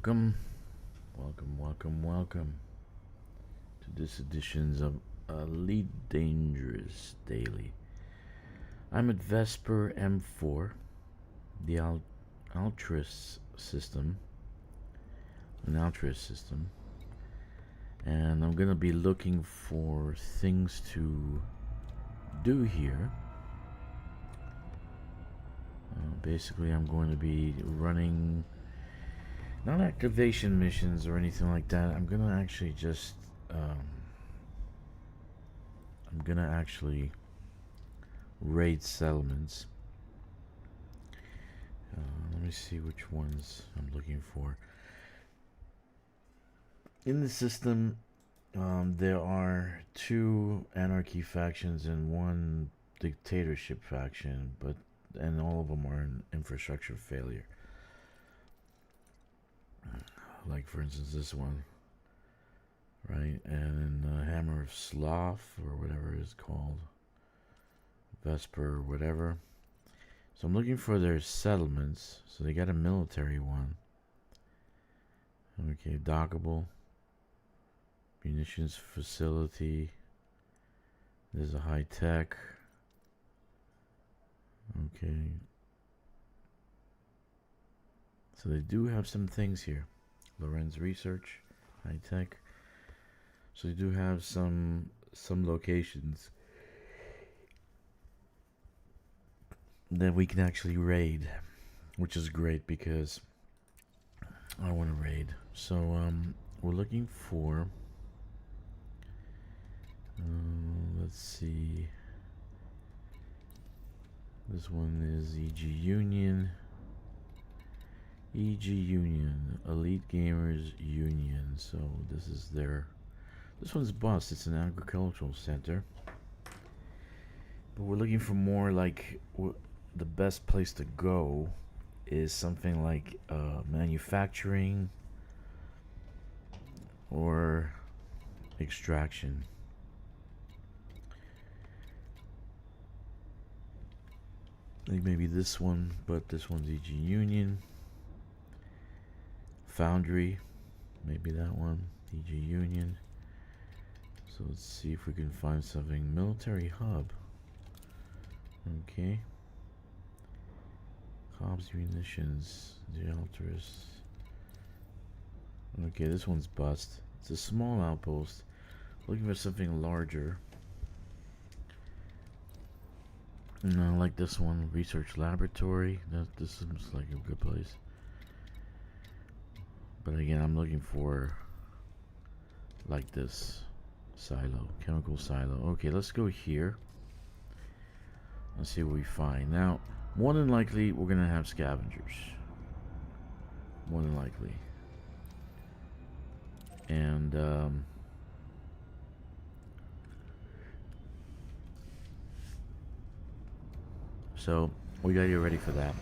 Welcome, welcome to this edition of Elite Dangerous Daily. I'm at Vesper M4, the Altruist system, and I'm gonna be looking for things to do here. Basically, I'm going to be running not activation missions or anything like that. I'm gonna actually just raid settlements. Let me see which ones I'm looking for. In the system, there are two anarchy factions and one dictatorship faction, and all of them are in infrastructure failure. Like, for instance, this one, right? And Hammer of Sloth, or whatever it's called, Vesper, or whatever. So I'm looking for their settlements. So they got a military one. Okay, dockable. Munitions facility. There's a high tech. Okay. So they do have some things here. Lorenz Research, high tech. So they do have some locations that we can actually raid, which is great because I want to raid. So we're looking for let's see, this one is EG Union, Elite Gamers Union. So this one's bust. It's an agricultural center, but we're looking for more like the best place to go is something like manufacturing or extraction. Like maybe this one, but this one's EG Union. Foundry, maybe that one, EG Union. So let's see if we can find something. Military hub. Okay. Hobbs Munitions, the Altruist. Okay, this one's bust. It's a small outpost. Looking for something larger. And I like this one, Research Laboratory. This seems like a good place. But again, I'm looking for like this silo, chemical silo. Okay, let's go here. Let's see what we find. Now, more than likely, we're gonna have scavengers. More than likely. And so we gotta get ready for that.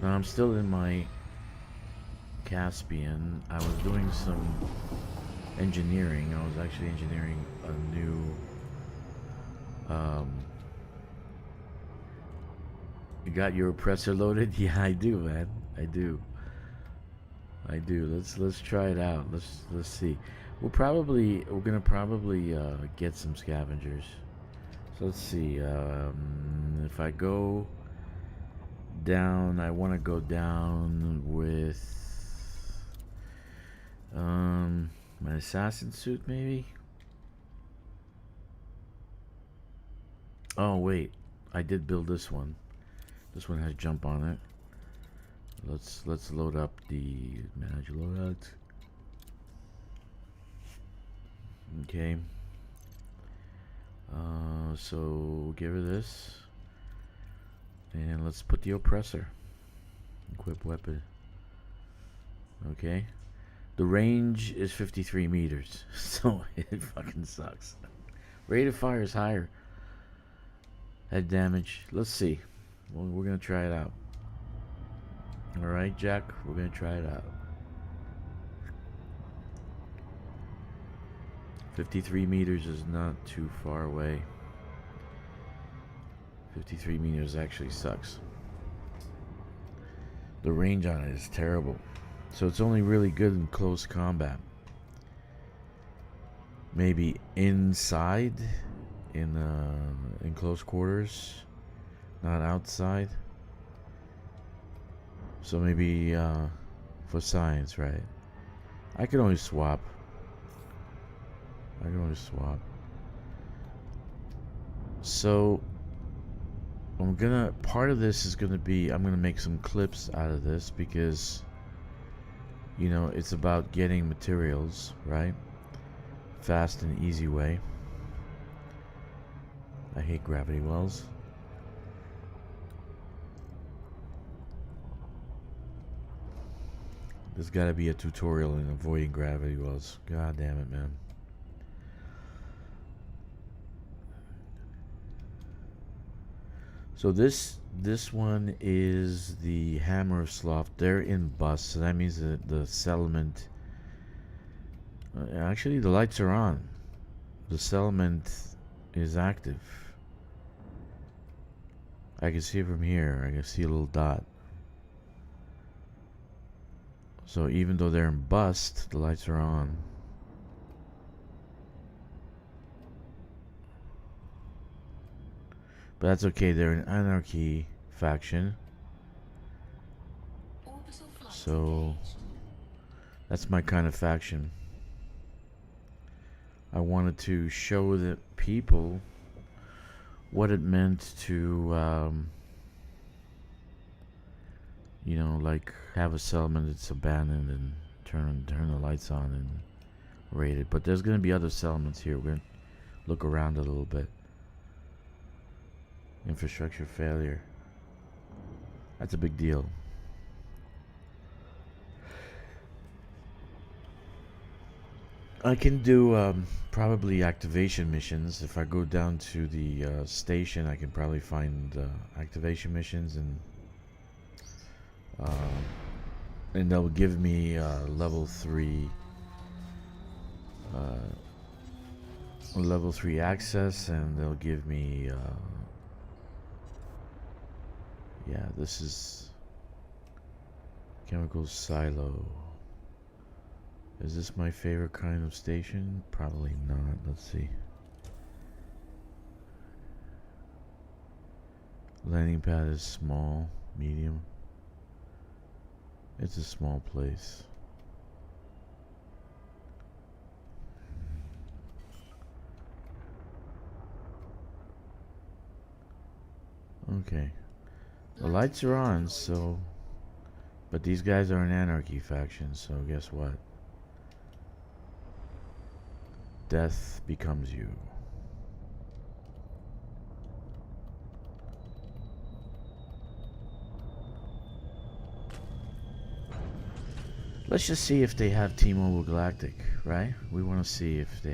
Now I'm still in my Caspian. I was doing some engineering. I was actually engineering a new you got your oppressor loaded? Yeah, I do, man. I do. Let's try it out. Let's see. We're gonna probably get some scavengers. So let's see. If I go down, I want to go down with my assassin suit, maybe. Oh wait, I did build this one. This one has jump on it. Let's load up the manage loadout. Okay. So give her this, and let's put the oppressor. Equip weapon. Okay. The range is 53 meters, so it fucking sucks. Rate of fire is higher. Head damage. Let's see. Well, we're gonna try it out. All right, Jack. We're gonna try it out. 53 meters is not too far away. 53 meters actually sucks. The range on it is terrible. So it's only really good in close combat. Maybe inside, in close quarters, not outside. So maybe for science, right? I can always swap. So part of this is gonna be, I'm gonna make some clips out of this because, you know, it's about getting materials, right? Fast and easy way. I hate gravity wells. There's gotta be a tutorial in avoiding gravity wells. God damn it, man. So this one is the Hammer of Sloth. They're in bust, so that means that the settlement. Actually, the lights are on. The settlement is active. I can see it from here. I can see a little dot. So even though they're in bust, the lights are on. But that's okay. They're an anarchy faction. So that's my kind of faction. I wanted to show the people what it meant to, you know, like have a settlement that's abandoned and turn the lights on and raid it. But there's going to be other settlements here. We're going to look around a little bit. Infrastructure failure. That's a big deal. I can do probably activation missions. If I go down to the station, I can probably find activation missions, and they'll give me level 3 access, and they'll give me yeah, this is chemical silo. Is this my favorite kind of station? Probably not. Let's see. Landing pad is small, medium. It's a small place. Okay. The lights are on, so... But these guys are an anarchy faction, so guess what? Death becomes you. Let's just see if they have T-Mobile Galactic, right? We want to see if they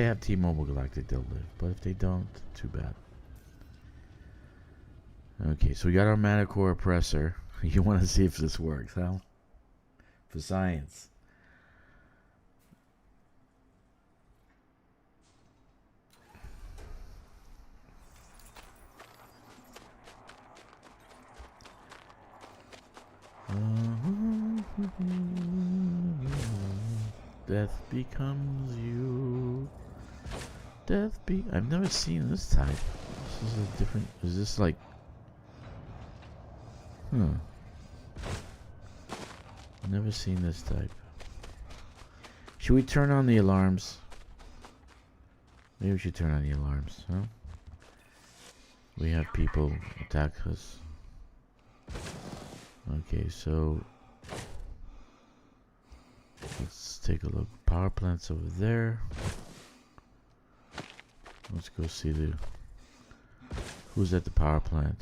have T-Mobile Galactic, they'll live. But if they don't, too bad. Okay, so we got our Manicore oppressor. You want to see if this works, huh? For science. Death becomes you. I've never seen this type. This is a different. Is this like? Never seen this type. Should we turn on the alarms? Maybe we should turn on the alarms, huh? We have people attack us. Okay, so let's take a look. Power plant's over there. Let's go see who's at the power plant.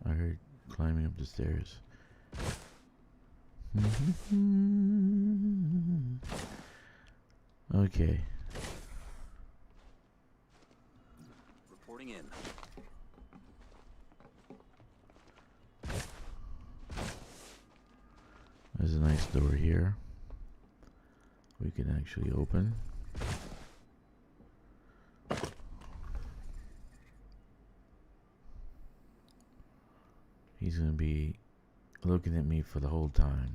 I heard climbing up the stairs. Okay. Reporting in. There's a nice door here. We can actually open. He's gonna be looking at me for the whole time.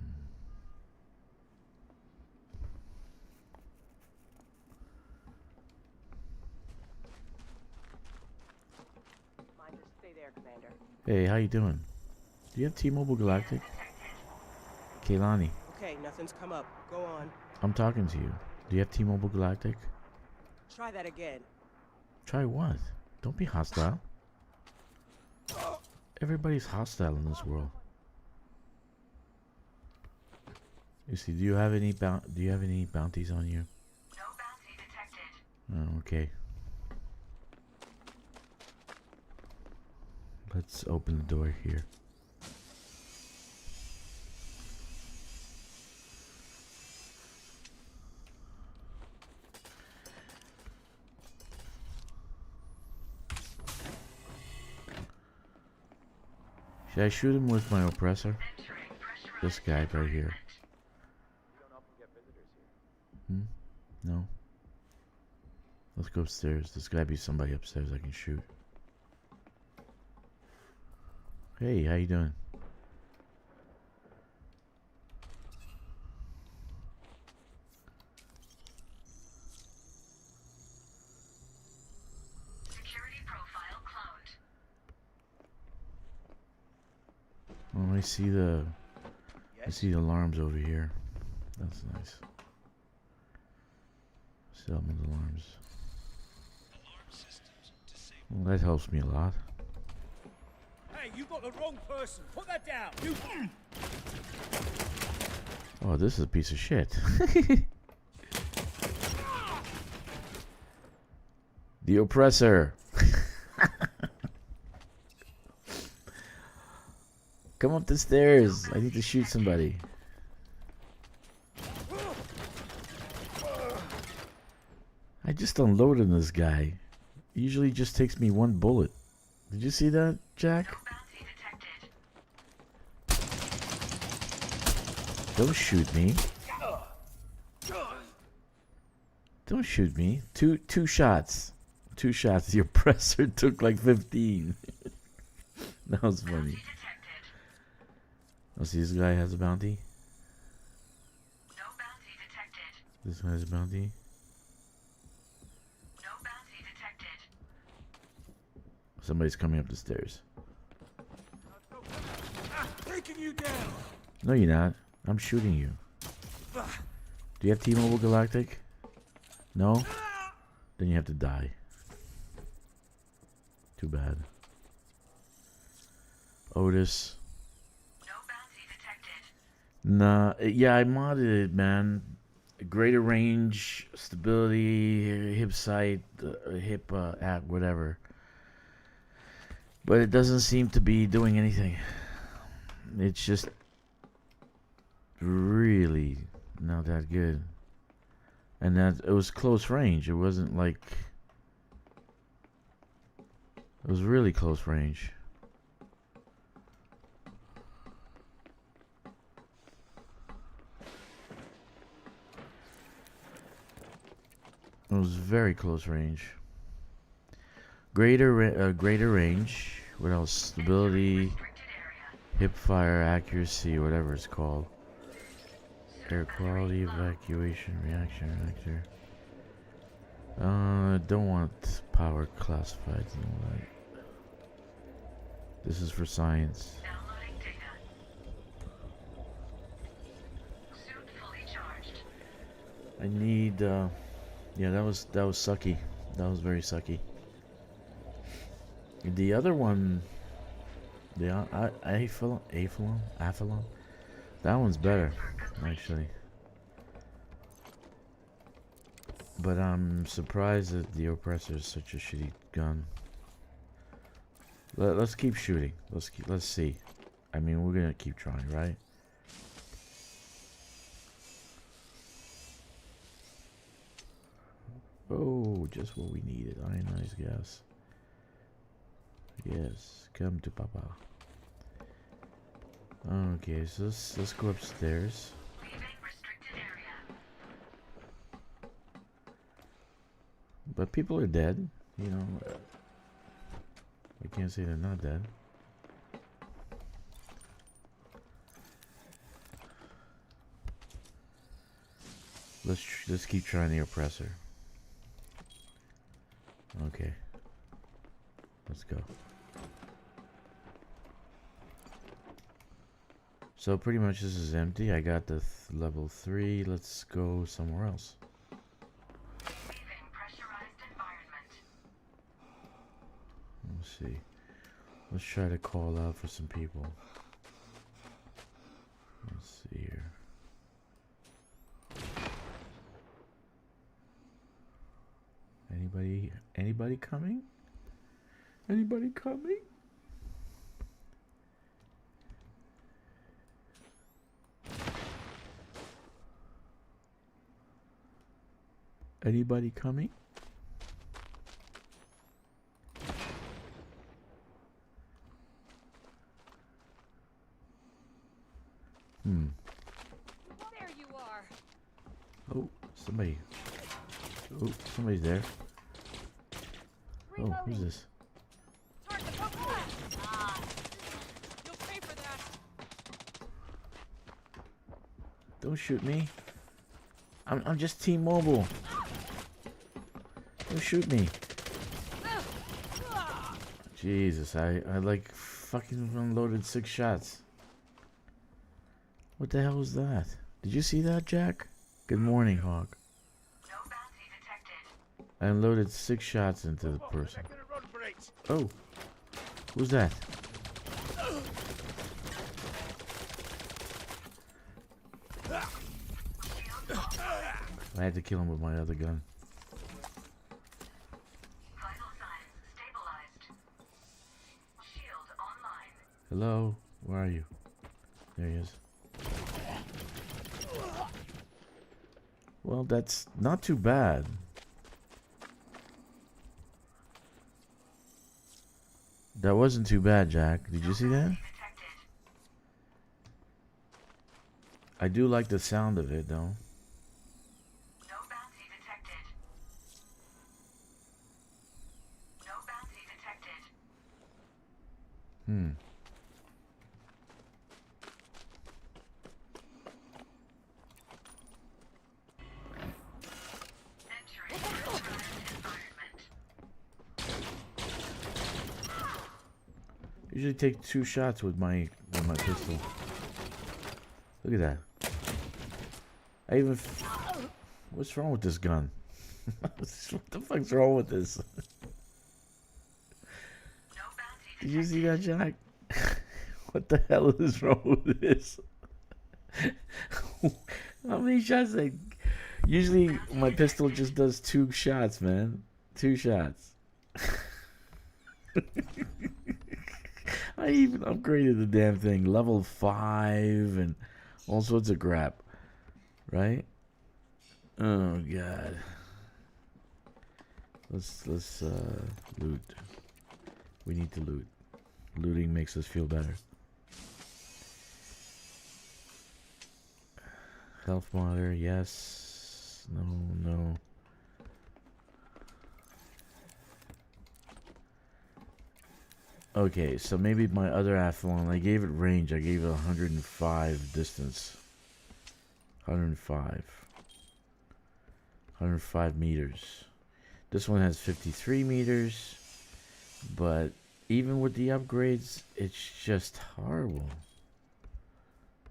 Stay there, Commander. Hey, how you doing? Do you have T-Mobile Galactic? Kaylani, Okay, nothing's come up. Go on. I'm talking to you. Do you have T-Mobile Galactic? Try that again. Try what? Don't be hostile. Everybody's hostile in this world. You see, do you have any bounties on you? No bounty detected. Oh, okay. Let's open the door here. Should I shoot him with my oppressor? This guy right here. No. Let's go upstairs. There's gotta be somebody upstairs I can shoot. Hey, how you doing? Security profile cloned. Oh, I see the alarms over here. That's nice. Settlement alarms. Well, that helps me a lot. Hey, you got the wrong person. Put that down. You. Oh, this is a piece of shit. The oppressor. Come up the stairs. I need to shoot somebody. I just unloaded this guy. Usually it just takes me one bullet. Did you see that, Jack? No bounty detected. Don't shoot me. Don't shoot me. Two shots. 2 shots. The oppressor took like 15. That was funny. Bounty detected. Oh, see, this guy has a bounty. No bounty detected. This one has a bounty. No bounty detected. Somebody's coming up the stairs. Taking you down. No, you're not. I'm shooting you. Do you have T-Mobile Galactic? No? Then you have to die. Too bad. Otis. No bounty detected. Nah, yeah, I modded it, man. Greater range, stability, hip sight, hip app, whatever. But it doesn't seem to be doing anything. It's just really not that good. And that it was close range. It wasn't like it was really close range. It was very close range. Greater range. What else? Stability, Restricted area. hip fire, accuracy, whatever it's called. Air quality, evacuation, reaction, reactor. Don't want power classifieds and all that. This is for science. Downloading data. Suit fully charged. I need. Yeah, that was sucky. That was very sucky. The other one, the Aphelon, that one's better, actually. But I'm surprised that the oppressor is such a shitty gun. Let's keep shooting. Let's see. I mean, we're gonna keep trying, right? Oh, just what we needed. Ionized gas. Yes, come to Papa. Okay, so let's go upstairs. Leaving restricted area. But people are dead, you know. I can't say they're not dead. Let's keep trying the oppressor. Okay. Let's go. So pretty much this is empty. I got the level 3. Let's go somewhere else. Leaving pressurized environment. Let's see. Let's try to call out for some people. Let's see here. Anybody coming? Anybody coming? Anybody coming? There you are. Oh, somebody. Oh, somebody's there. Oh, who's this? Target, go for it. Ah. You'll pay for that. Don't shoot me. I'm just T-Mobile. Don't shoot me. Jesus, I like fucking unloaded 6 shots. What the hell was that? Did you see that, Jack? Good morning, Hawk. No bounty detected. I unloaded 6 shots into the person. They're gonna run for it. Oh, who's that? I had to kill him with my other gun. Vital signs stabilized. Shield online. Hello, where are you? There he is. Well, that's not too bad. That wasn't too bad, Jack. Did you see that? Detected. I do like the sound of it, though. No bounty detected. No bounty detected. Entering pressurized environment. Usually take 2 shots with my pistol. Look at that. I even. What's wrong with this gun? What the fuck's wrong with this? No bounty Did you see that, Jack? What the hell is wrong with this? How many shots? Usually my pistol just does 2 shots, man. 2 shots. I even upgraded the damn thing, level 5 and all sorts of crap. Right? Oh god. Let's loot. We need to loot. Looting makes us feel better. Health monitor, yes. No. Okay, so maybe my other Athlon, I gave it range. I gave it 105 distance. 105 meters. This one has 53 meters, but even with the upgrades, it's just horrible.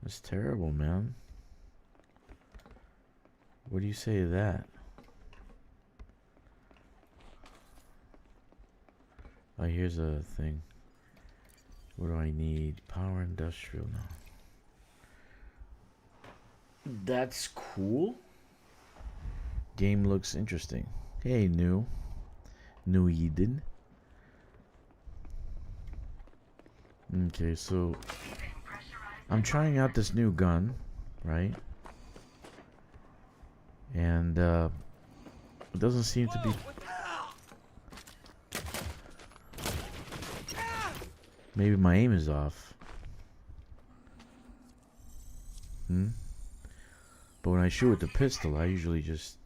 It's terrible, man. What do you say to that? Oh, here's a thing. What do I need? Power industrial now. That's cool. Game looks interesting. Hey, New Eden. Okay, so I'm trying out this new gun, right? And it doesn't seem to be. Maybe my aim is off. But when I shoot with the pistol, I usually just...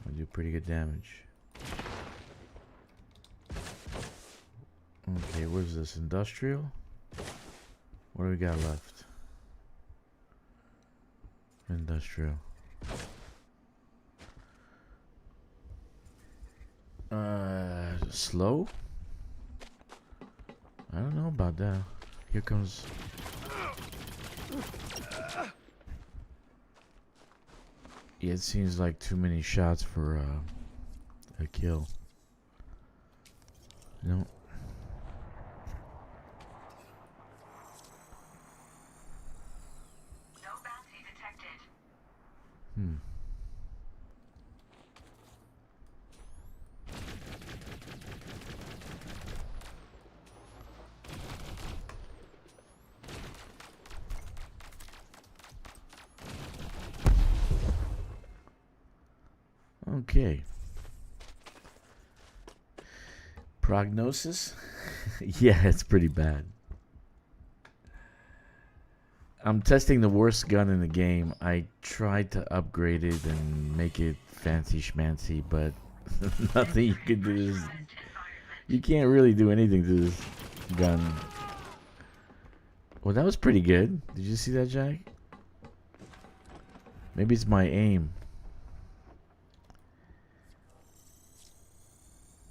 I do pretty good damage. Okay, what is this? Industrial? What do we got left? Industrial. Slow? I don't know about that. Here comes... Yeah, it seems like too many shots for a kill. No. No bounty detected. Okay. Prognosis? Yeah, it's pretty bad. I'm testing the worst gun in the game. I tried to upgrade it and make it fancy schmancy, but nothing you can do is... You can't really do anything to this gun. Well, that was pretty good. Did you see that, Jack? Maybe it's my aim.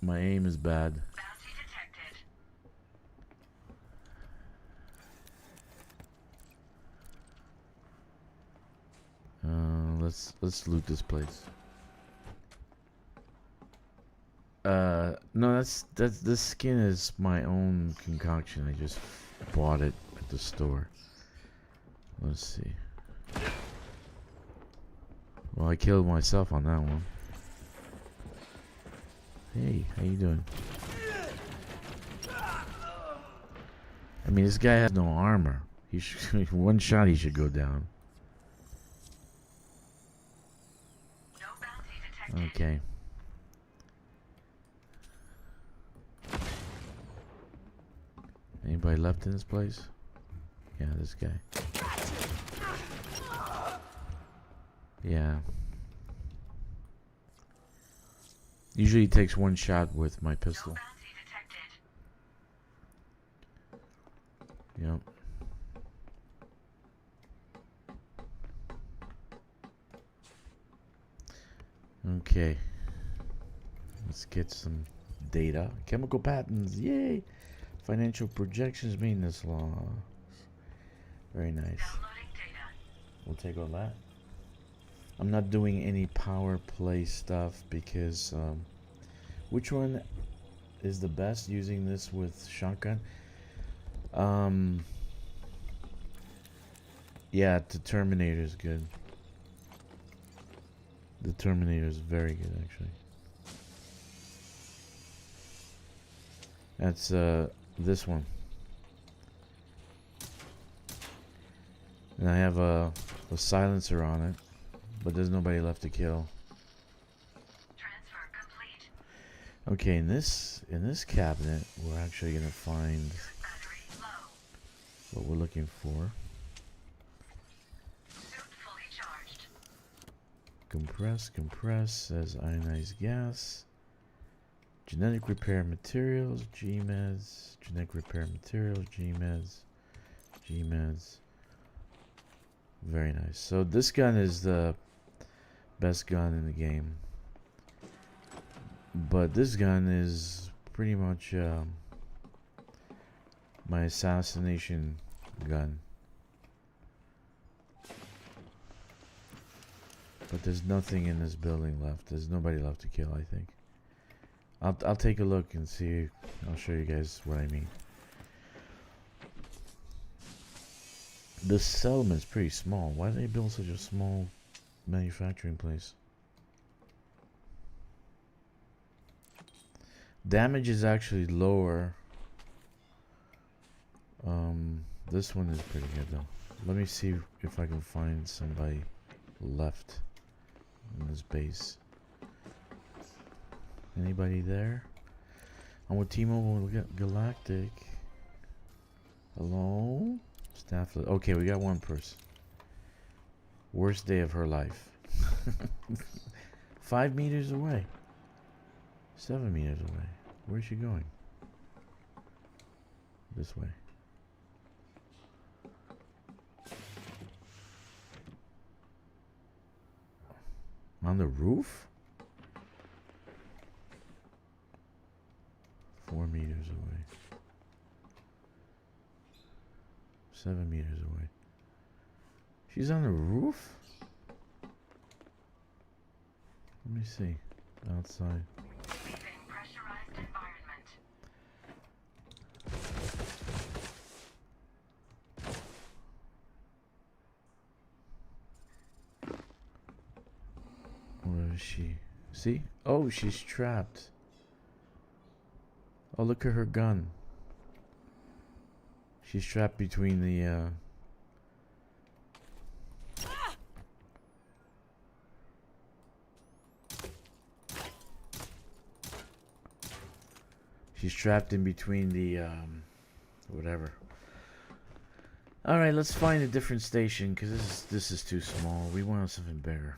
My aim is bad. Bounty detected. Let's loot this place. No, this skin is my own concoction. I just bought it at the store. Let's see. Well, I killed myself on that one. Hey, how you doing? I mean, this guy has no armor. He should, one shot, he should go down. No bounty detected. Okay. Anybody left in this place? Yeah, this guy. Yeah. Usually it takes one shot with my No pistol. bounty detected. Yep. Okay. Let's get some data. Chemical patterns. Yay! Financial projections, maintenance laws. Very nice. Downloading data. We'll take all that. I'm not doing any power play stuff because which one is the best using this with shotgun? Yeah, the Terminator is good. The Terminator is very good actually. That's this one. And I have a silencer on it, but there's nobody left to kill. Transfer complete. Okay, in this cabinet, we're actually gonna find Battery low. what we're looking for. Suit fully charged. Compress says ionized gas. Genetic repair materials, GMEDs. Genetic repair materials, GMEDs. Very nice. So this gun is the best gun in the game. But this gun is pretty much my assassination gun. But there's nothing in this building left. There's nobody left to kill, I think. I'll take a look and see. I'll show you guys what I mean. This settlement's pretty small. Why did they build such a small manufacturing place? Damage is actually lower. This one is pretty good though. Let me see if I can find somebody left in this base. Anybody there? I'm with T-Mobile Galactic. Hello? Staffless. Okay, we got one person. Worst day of her life. 5 meters away. 7 meters away. Where's she going? This way. On the roof? 4 meters away. 7 meters away. She's on the roof? Let me see. Outside. Leaving pressurized environment. Where is she? See? Oh, she's trapped. Oh, look at her gun. She's trapped between the, She's trapped in between the, whatever. Alright, let's find a different station, because this is too small. We want something bigger.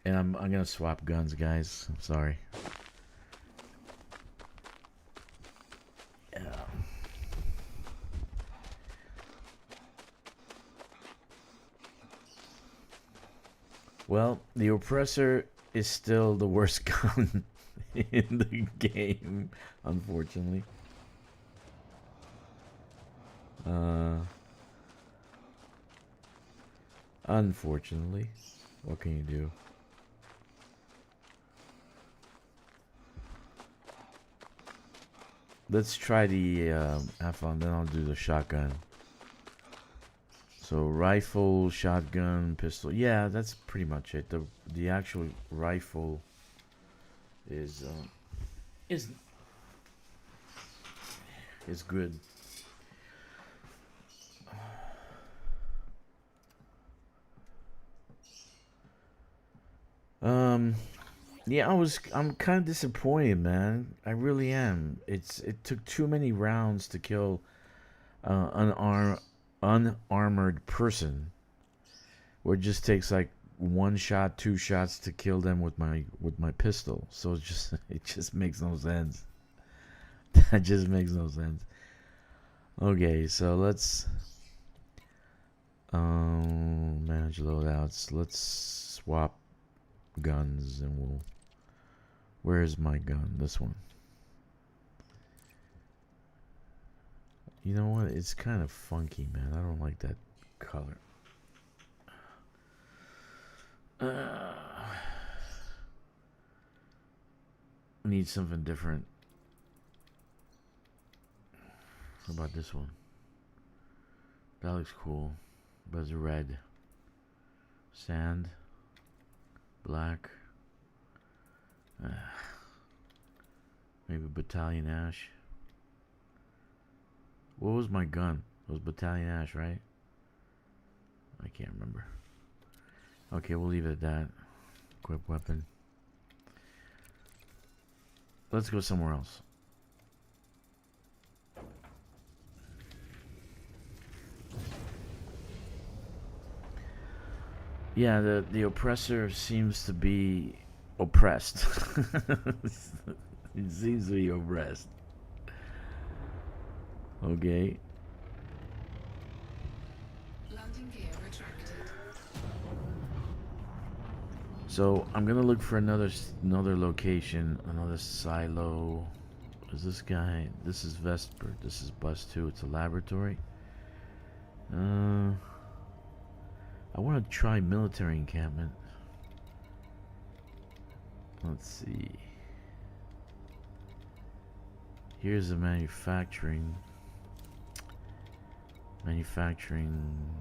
And I'm gonna swap guns, guys. I'm sorry. Well, the oppressor is still the worst gun in the game, unfortunately. Unfortunately, what can you do? Let's try the Athlon, then I'll do the shotgun. So rifle, shotgun, pistol. Yeah, that's pretty much it. The actual rifle is good. Yeah, I'm kind of disappointed, man. I really am. It took too many rounds to kill unarmored person. Where it just takes like 1 shot, 2 shots to kill them with my pistol. So it just makes no sense. That just makes no sense. Okay, so let's manage loadouts. Let's swap guns and we'll. Where's my gun? This one. You know what? It's kind of funky, man. I don't like that color. Need something different. How about this one? That looks cool. But it's red. Sand. Black. Maybe Battalion Ash. What was my gun? It was Battalion Ash, right? I can't remember. Okay, we'll leave it at that. Equip weapon. Let's go somewhere else. Yeah, the oppressor seems to be oppressed. It seems to be oppressed. Okay. Landing gear retracted. So I'm gonna look for another location, another silo. Is this guy? This is Vesper. This is bus 2. It's a laboratory. I want to try military encampment. Let's see. Here's the manufacturing.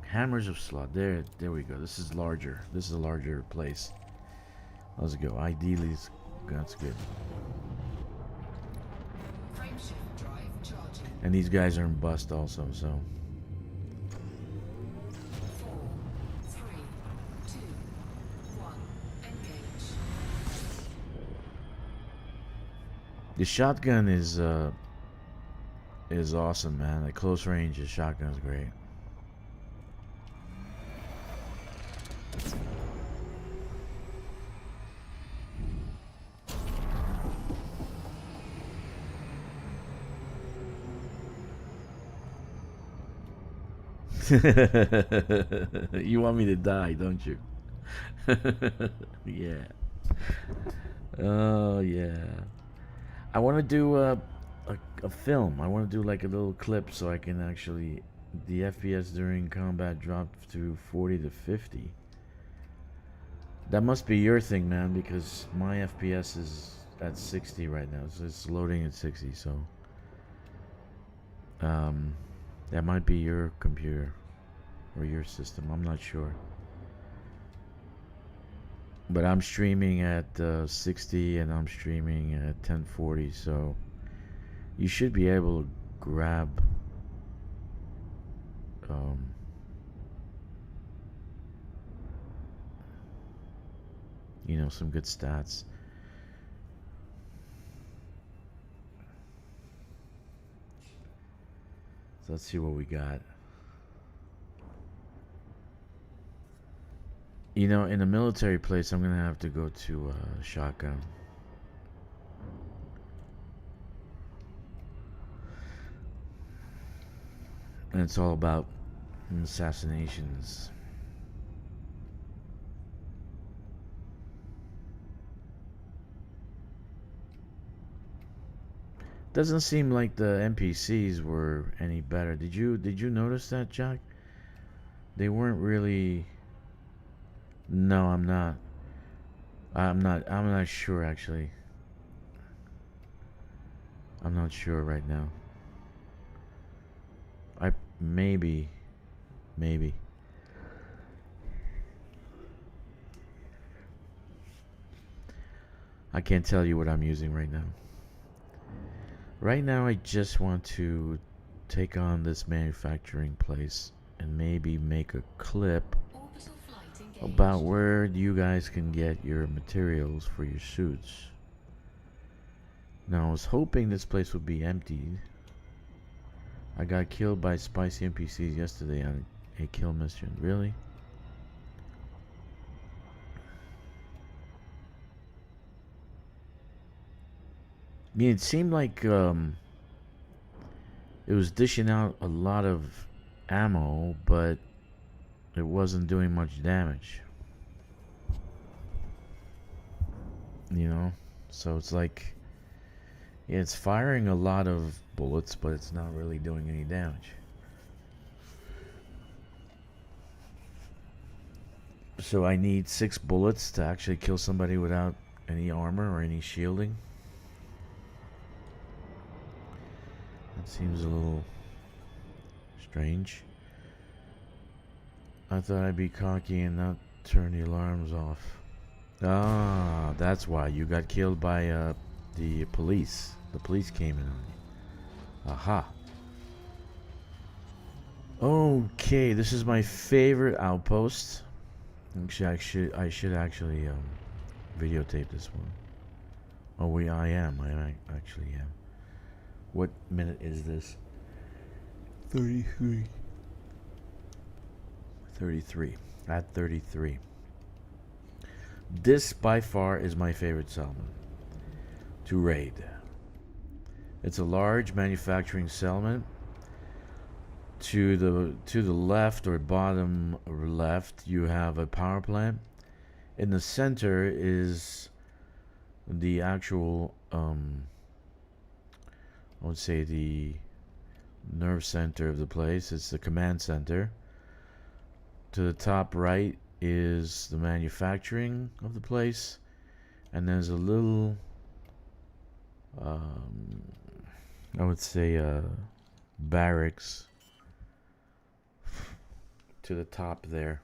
Hammers of slot. There we go. This is larger. This is a larger place. Let's go. Ideally, that's good. Frameshift drive charging. And these guys are in bust also, so. 4, 3, 2, 1. Engage. The shotgun is is awesome, man. At close range, his shotgun is great. You want me to die, don't you? Yeah. Oh yeah. I want to do a film. I want to do like a little clip so I can actually. The FPS during combat dropped to 40 to 50. That must be your thing, man, because my FPS is at 60 right now. So it's loading at 60. So that might be your computer or your system. I'm not sure. But I'm streaming at 60 and I'm streaming at 1040, so you should be able to grab you know, some good stats. So let's see what we got. You know, in a military place, I'm gonna have to go to shotgun. And it's all about assassinations. Doesn't seem like the NPCs were any better. Did you notice that, Jack? They weren't really. No, I'm not. I'm not sure actually. I'm not sure right now. Maybe. I can't tell you what I'm using right now. Right now I just want to take on this manufacturing place and maybe make a clip about where you guys can get your materials for your suits. Now I was hoping this place would be emptied. I got killed by spicy NPCs yesterday on a kill mission. Really? I mean, it seemed like it was dishing out a lot of ammo, but it wasn't doing much damage. You know? So it's like, yeah, it's firing a lot of bullets, but it's not really doing any damage. So I need 6 bullets to actually kill somebody without any armor or any shielding. That seems a little strange. I thought I'd be cocky and not turn the alarms off. Ah, that's why you got killed by the police. The police came in on you. Aha. Okay, this is my favorite outpost. Actually, I should actually videotape this one. Oh, I actually am. What minute is this? 33. 33. At 33. This by far is my favorite settlement to raid. It's a large manufacturing settlement. To the left or bottom left, you have a power plant. In the center is the actual I would say the nerve center of the place. It's the command center. To the top right is the manufacturing of the place, and there's a little I would say barracks to the top there.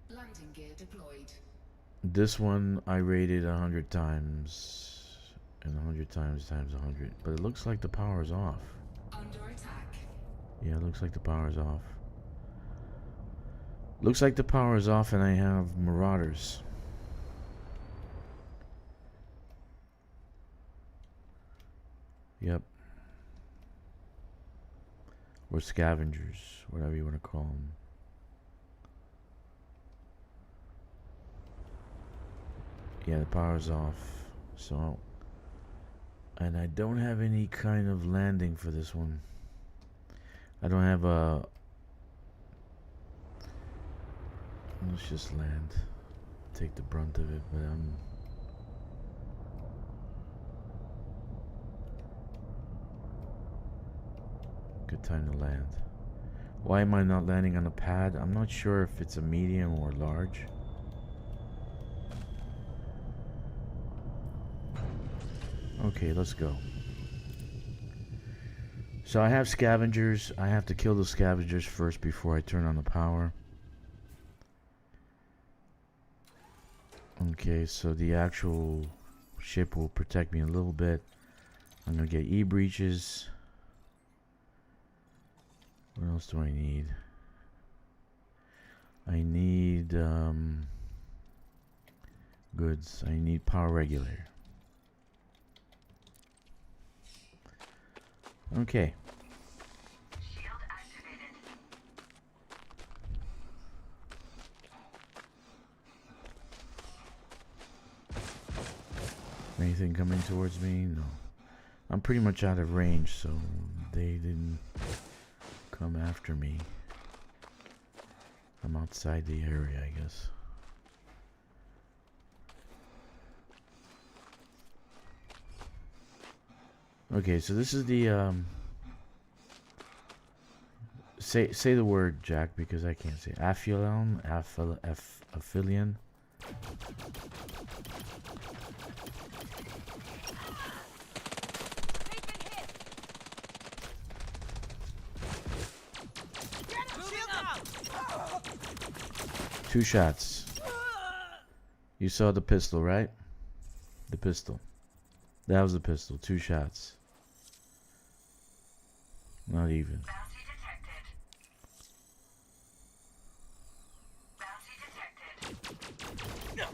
Landing gear deployed. This one I rated 100 times, and 100 times times 100, but it looks like the power's off. Under attack. Yeah, it looks like the power's off. Looks like the power is off, and I have marauders. Yep. Or scavengers, whatever you want to call them. Yeah, the power's off. So, and I don't have any kind of landing for this one. I don't have a... Let's just land. Take the brunt of it, but good time to land. Why am I not landing on a pad? I'm not sure if it's a medium or large. Okay, let's go. So I have scavengers. I have to kill the scavengers first before I turn on the power. Okay, so the actual ship will protect me a little bit. I'm gonna get E-breaches. What else do I need? I need goods. I need power regulator. Okay. Shield activated. Anything coming towards me? No. I'm pretty much out of range, so they didn't come after me. I'm outside the area, I guess. Okay, so this is the say the word, Jack, because I can't say it. Aphelion. Two shots. You saw the pistol, right? The pistol. That was the pistol. Two shots. Not even. Bounty detected. Bounty detected.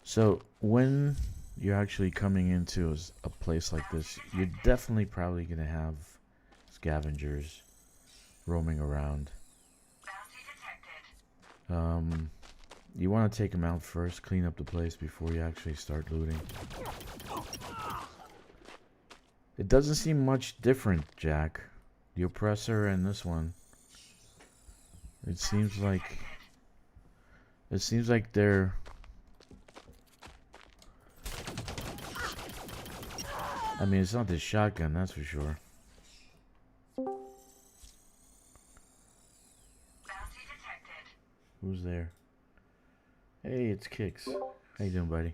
So when you're actually coming into a place like this, you're definitely probably gonna have scavengers roaming around. Bounty detected. You want to take them out first, clean up the place before you actually start looting. It doesn't seem much different, Jack. The oppressor and this one. It seems like they're I mean, it's not this shotgun, that's for sure. Bounty detected. Who's there? Hey, it's Kix. How you doing, buddy?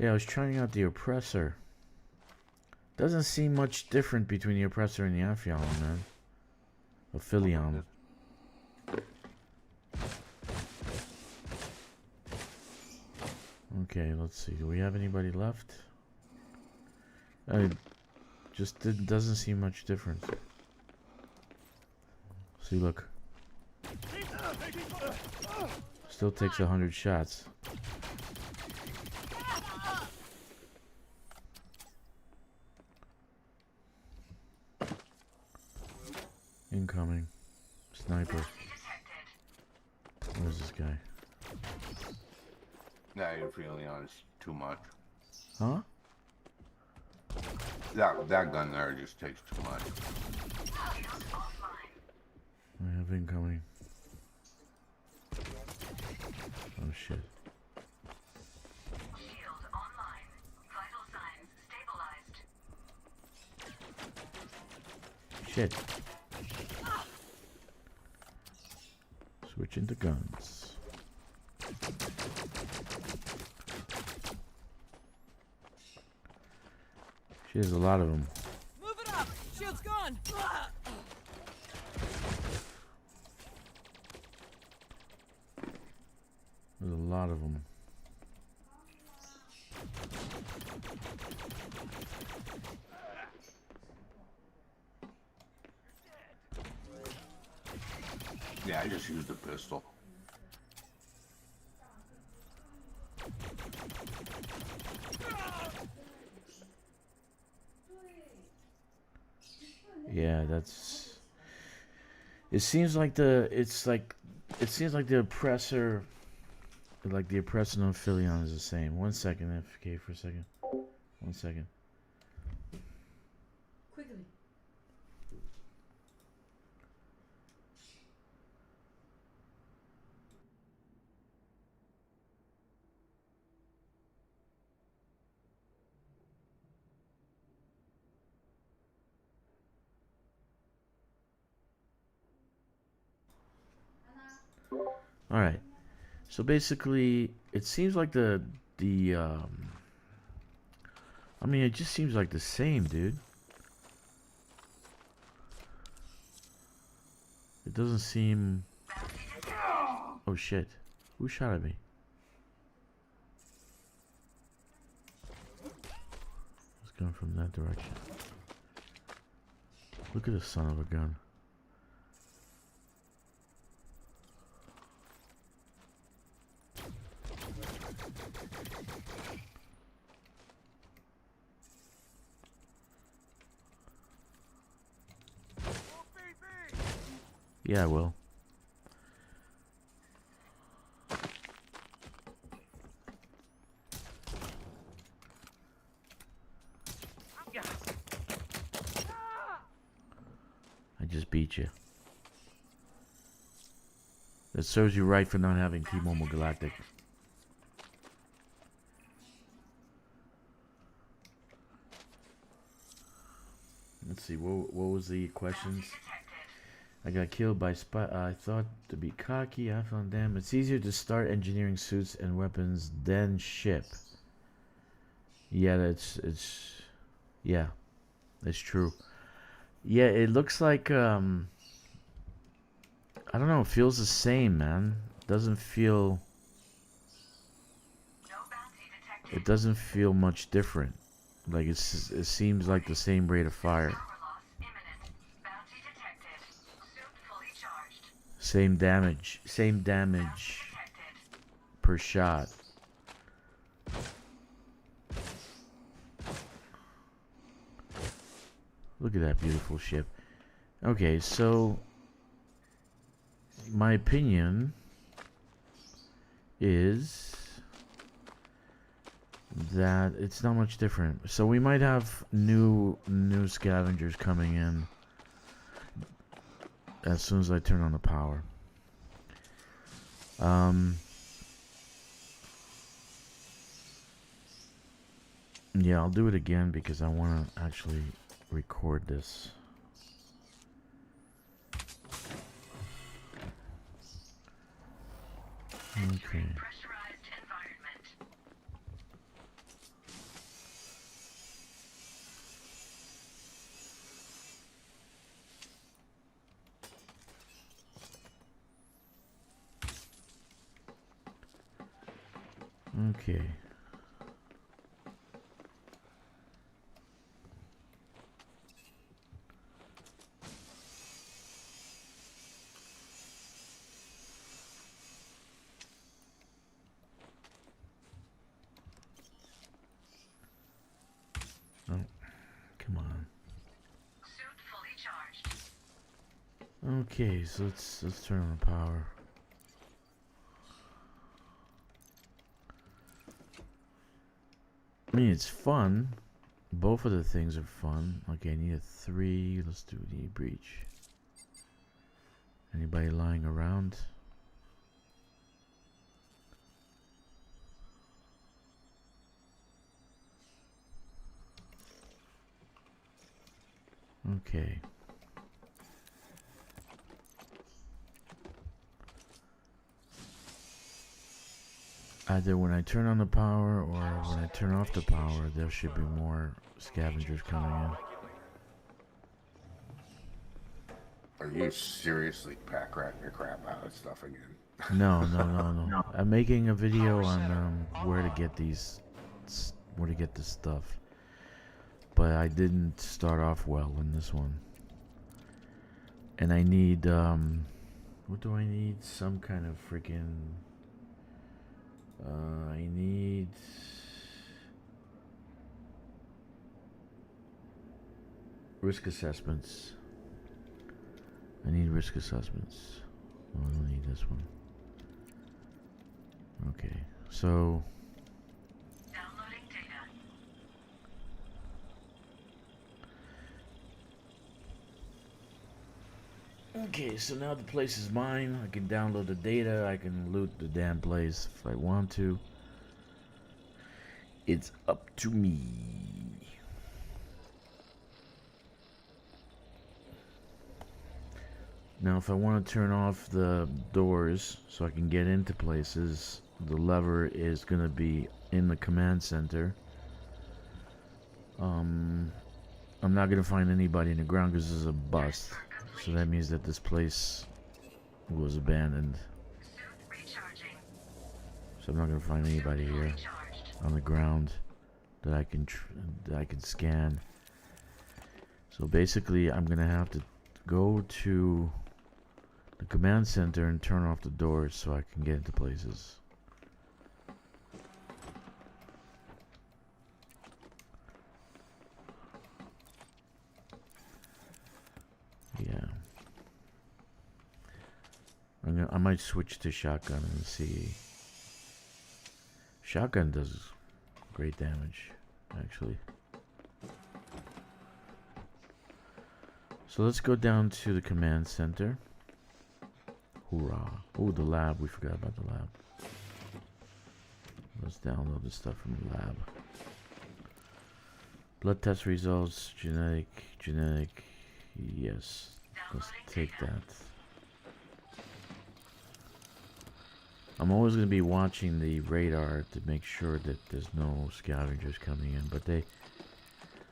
Yeah, I was trying out the oppressor. Doesn't seem much different between the oppressor and the Aphelion, man. Aphelion. Okay, let's see. Do we have anybody left? Doesn't seem much difference. See, look. Still takes 100 shots. Incoming. Sniper. Where's this guy? Nah, you're feeling on too much. Huh? That gun there just takes too much. I have incoming. Oh shit. Shield online. Vital signs stabilized. Shit. Switching to guns. Shit, there's a lot of them. Move it up! Shield's gone! There's a lot of them. Yeah, I just used the pistol. Yeah, that's. It seems like the. It's like. It seems like the oppressor. Like the oppressor on Philion is the same. 1 second, FK, for a second. 1 second. Quickly. All right. So basically, it seems like the I mean, it just seems like the same, dude. It doesn't seem. Oh shit! Who shot at me? It's coming from that direction. Look at the son of a gun. Yeah, I will. I just beat you. That serves you right for not having T-Mobile Galactic. Let's see, what was the questions? I got killed by spy. I thought to be cocky. I found them. It's easier to start engineering suits and weapons than ship. Yeah, it's yeah, it's true. Yeah, it looks like I don't know. It feels the same, man. Doesn't feel. It doesn't feel much different. Like it seems like the same rate of fire. Same damage per shot. Look at that beautiful ship. Okay, so my opinion is that it's not much different. So we might have new scavengers coming in as soon as I turn on the power. Yeah, I'll do it again because I want to actually record this. Okay. Okay. Oh, come on. Suit fully charged. Okay, so let's turn on the power. I mean, it's fun. Both of the things are fun. Okay, I need a 3. Let's do the breach. Anybody lying around? Okay. Either when I turn on the power or when I turn off the power, there should be more scavengers coming in. Are you seriously pack ratting your crap out of stuff again? No. I'm making a video on where to get this stuff, but I didn't start off well in this one, and I need What do I need? Some kind of freaking... I need... risk assessments. I need risk assessments. Oh, I don't need this one. Okay, so... Downloading data. Okay, so now the place is mine. I can download the data. I can loot the damn place if I want to. It's up to me. Now, if I want to turn off the doors so I can get into places, the lever is going to be in the command center. I'm not going to find anybody in the ground because this is a bust. So that means that this place was abandoned. Suit recharging. So I'm not going to find anybody here Charged. on the ground that I can scan. So basically, I'm going to have to go to the command center and turn off the doors so I can get into places. Yeah. I might switch to shotgun and see. Shotgun does great damage, actually. So let's go down to the command center. Hoorah. Oh, the lab. We forgot about the lab. Let's download the stuff from the lab. Blood test results. Genetic. Yes. Let's take that. I'm always going to be watching the radar to make sure that there's no scavengers coming in. But they...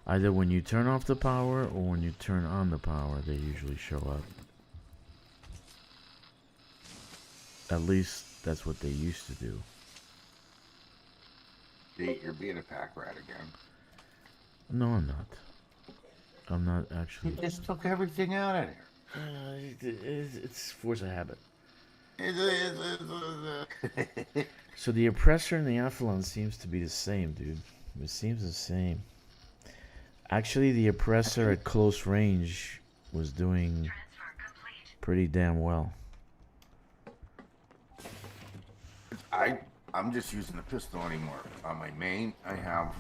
either when you turn off the power or when you turn on the power, they usually show up. At least that's what they used to do. You're being a pack rat again. No, I'm not. I'm not actually. You just took everything out of there. It's force of habit. So the oppressor and the Athlon seems to be the same, dude. It seems the same. Actually, the oppressor at close range was doing Transfer complete. pretty damn well. I'm just using the pistol anymore. On my main, I have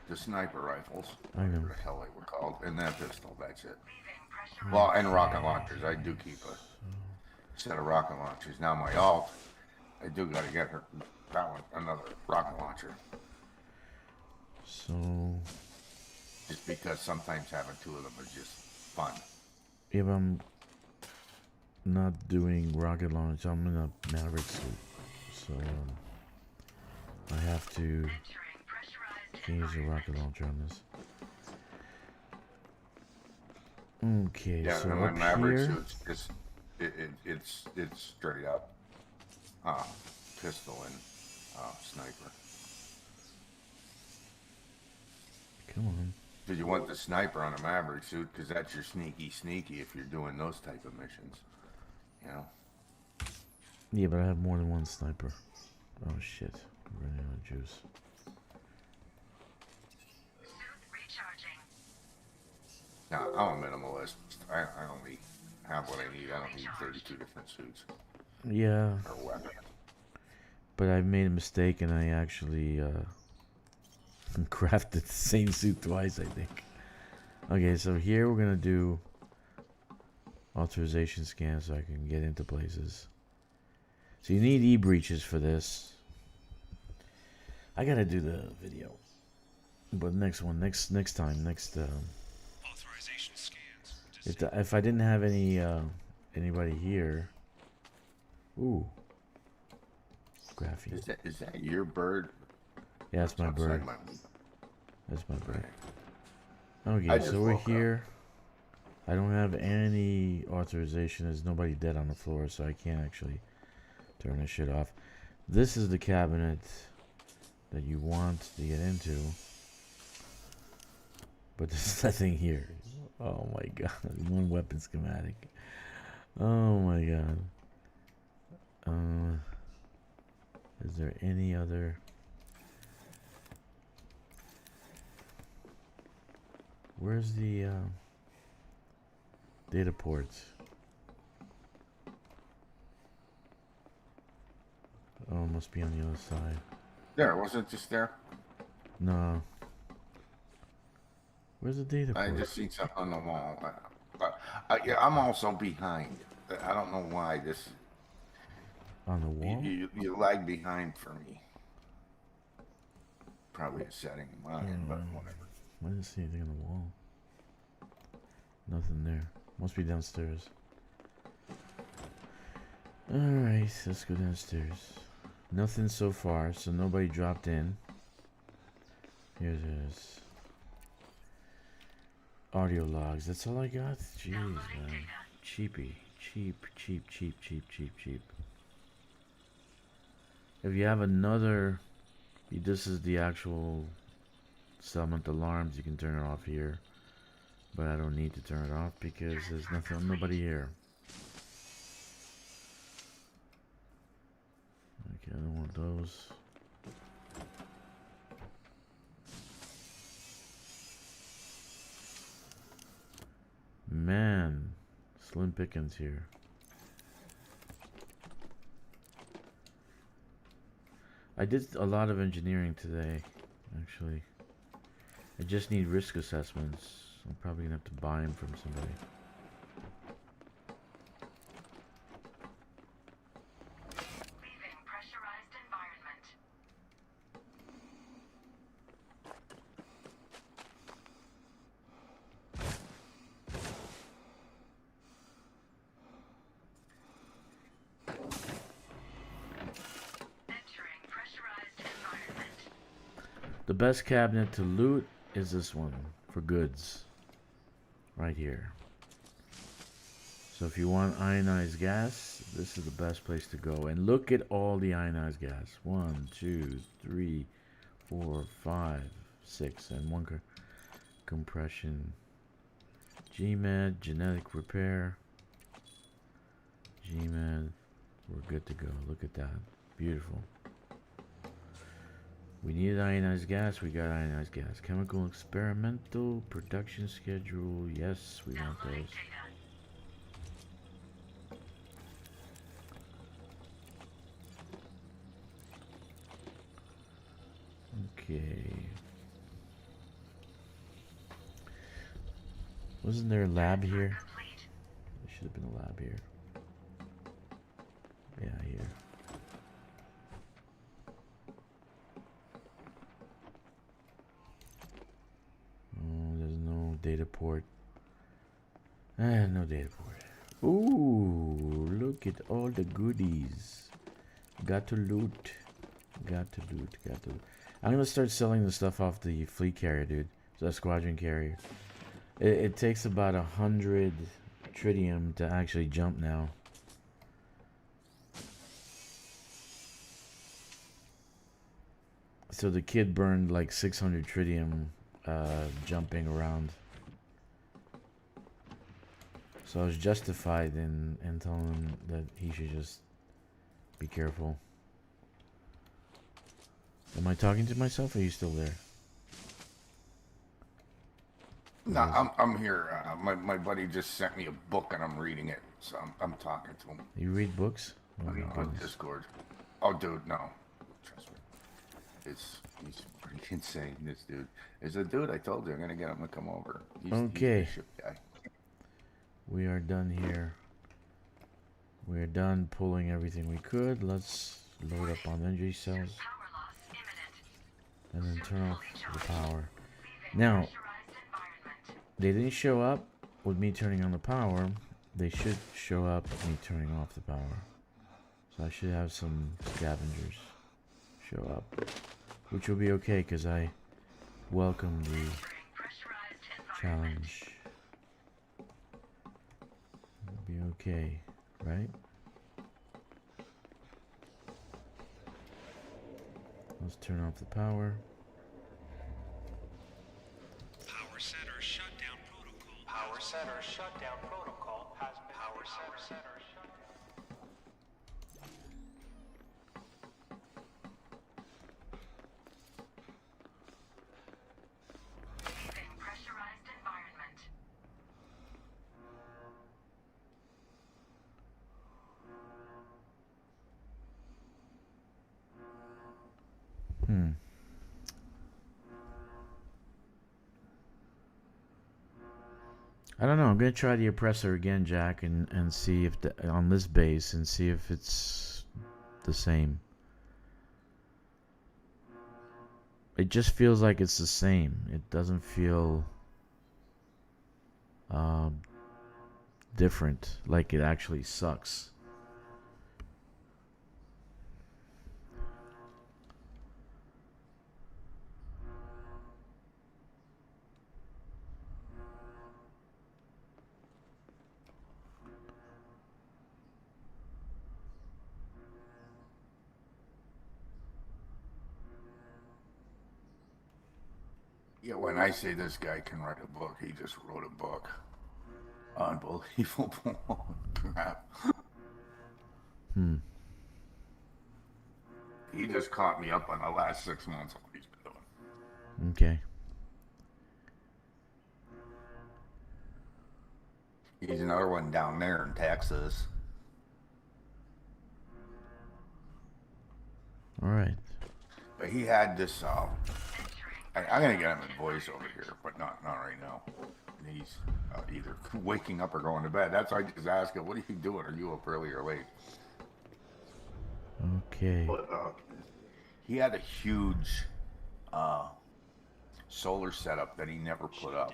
the sniper rifles. I know. Whatever the hell they were called. And that pistol, that's it. Leaving pressure. Well, and rocket launchers. I do keep a set of rocket launchers. Now my alt, I do gotta get her that one, another rocket launcher. So Just because sometimes having two of them is just fun. if I'm not doing rocket launch, I'm in a Maverick suit. So I have to Entering pressurized change the environment. rocket launcher on this. Okay, Yeah, so and my up Maverick here, suits, it's straight up pistol and sniper. come on. Did you want the sniper on a Maverick suit? Because that's your sneaky if you're doing those type of missions. You know? Yeah, but I have more than one sniper. Oh shit, I'm running out of juice. Suit recharging. Now, I'm a minimalist. I only have what I need. I don't need 32 different suits Yeah, or weapons. but I made a mistake and I actually crafted the same suit twice, I think. Okay, so here we're gonna do authorization scan so I can get into places. So you need e-breaches for this. I gotta do the video, but next time. Authorization scans. If I didn't have anybody here. Ooh, graphene. Is that your bird? Yeah, that's my Outside bird. my- That's my bird. Right. Okay, I just so we're woke up. here. I don't have any authorization. There's nobody dead on the floor, so I can't actually turn this shit off. This is the cabinet that you want to get into. But there's nothing here. Oh my god. One weapon schematic. Oh my god. Is there any other? Where's the data ports? Oh, it must be on the other side. There, wasn't it just there? No. Where's the data I port? just seen something on the wall. Yeah, I'm also behind. I don't know why this. On the wall? You lag behind for me. Probably a setting of mine, but whatever. I didn't see anything on the wall. Nothing there. Must be downstairs. Alright, let's go downstairs. Nothing so far, so nobody dropped in. Here's this. Audio logs. That's all I got? Jeez, man. Cheapy. Cheap. If you have another... This is the actual settlement alarms. You can turn it off here. But I don't need to turn it off because there's nobody here. Okay, I don't want those. Man, slim pickings here. I did a lot of engineering today, actually. I just need risk assessments. I'm probably gonna have to buy them from somebody. Leaving pressurized environment. Entering pressurized environment. The best cabinet to loot is this one for goods. Right here. So if you want ionized gas, this is the best place to go. And look at all the ionized gas. 1, 2, 3, 4, 5, 6, and one compression. GMed, genetic repair. GMed. We're good to go. Look at that. Beautiful. We needed ionized gas. We got ionized gas. Chemical experimental production schedule. Yes, we want those. Okay. Wasn't there a lab here? There should have been a lab here. Yeah, here. Oh, there's no data port. No data port. Ooh, look at all the goodies. Got to loot. Got to loot. I'm gonna start selling the stuff off the fleet carrier, dude. The squadron carrier. It takes about 100 tritium to actually jump now. So the kid burned like 600 tritium jumping around. So I was justified in telling him that he should just be careful. Am I talking to myself or are you still there? No, I'm here. My buddy just sent me a book and I'm reading it, so I'm talking to him. You read books? Oh my On goodness. Discord. Oh, dude, no. Trust me. He's pretty insane. This dude is a dude. I told you I'm gonna get him to come over. He's Okay. a ship guy. We are done here. We are done pulling everything we could. Let's load up on energy cells Power loss imminent. and then turn off the power. Now, Pressurized environment. they didn't show up with me turning on the power. They should show up with me turning off the power. So I should have some scavengers show up. Which will be okay because I welcome the Entering pressurized environment. challenge. It'll be okay, right? Let's turn off the power. Power center shutdown protocol. Power center shutdown protocol has been. Power center. Hmm. I don't know. I'm gonna try the oppressor again, Jack, and see if on this base and see if it's the same. It just feels like it's the same. It doesn't feel different, like it actually sucks. Yeah, when I say this guy can write a book, he just wrote a book. Unbelievable crap. Hmm. He just caught me up on the last 6 months of what he's been doing. Okay. He's another one down there in Texas. All right. But he had this. I'm gonna get him in voice over here, but not right now. He's either waking up or going to bed. That's why I just ask him, "What are you doing? Are you up early or late?" Okay. But he had a huge solar setup that he never put up.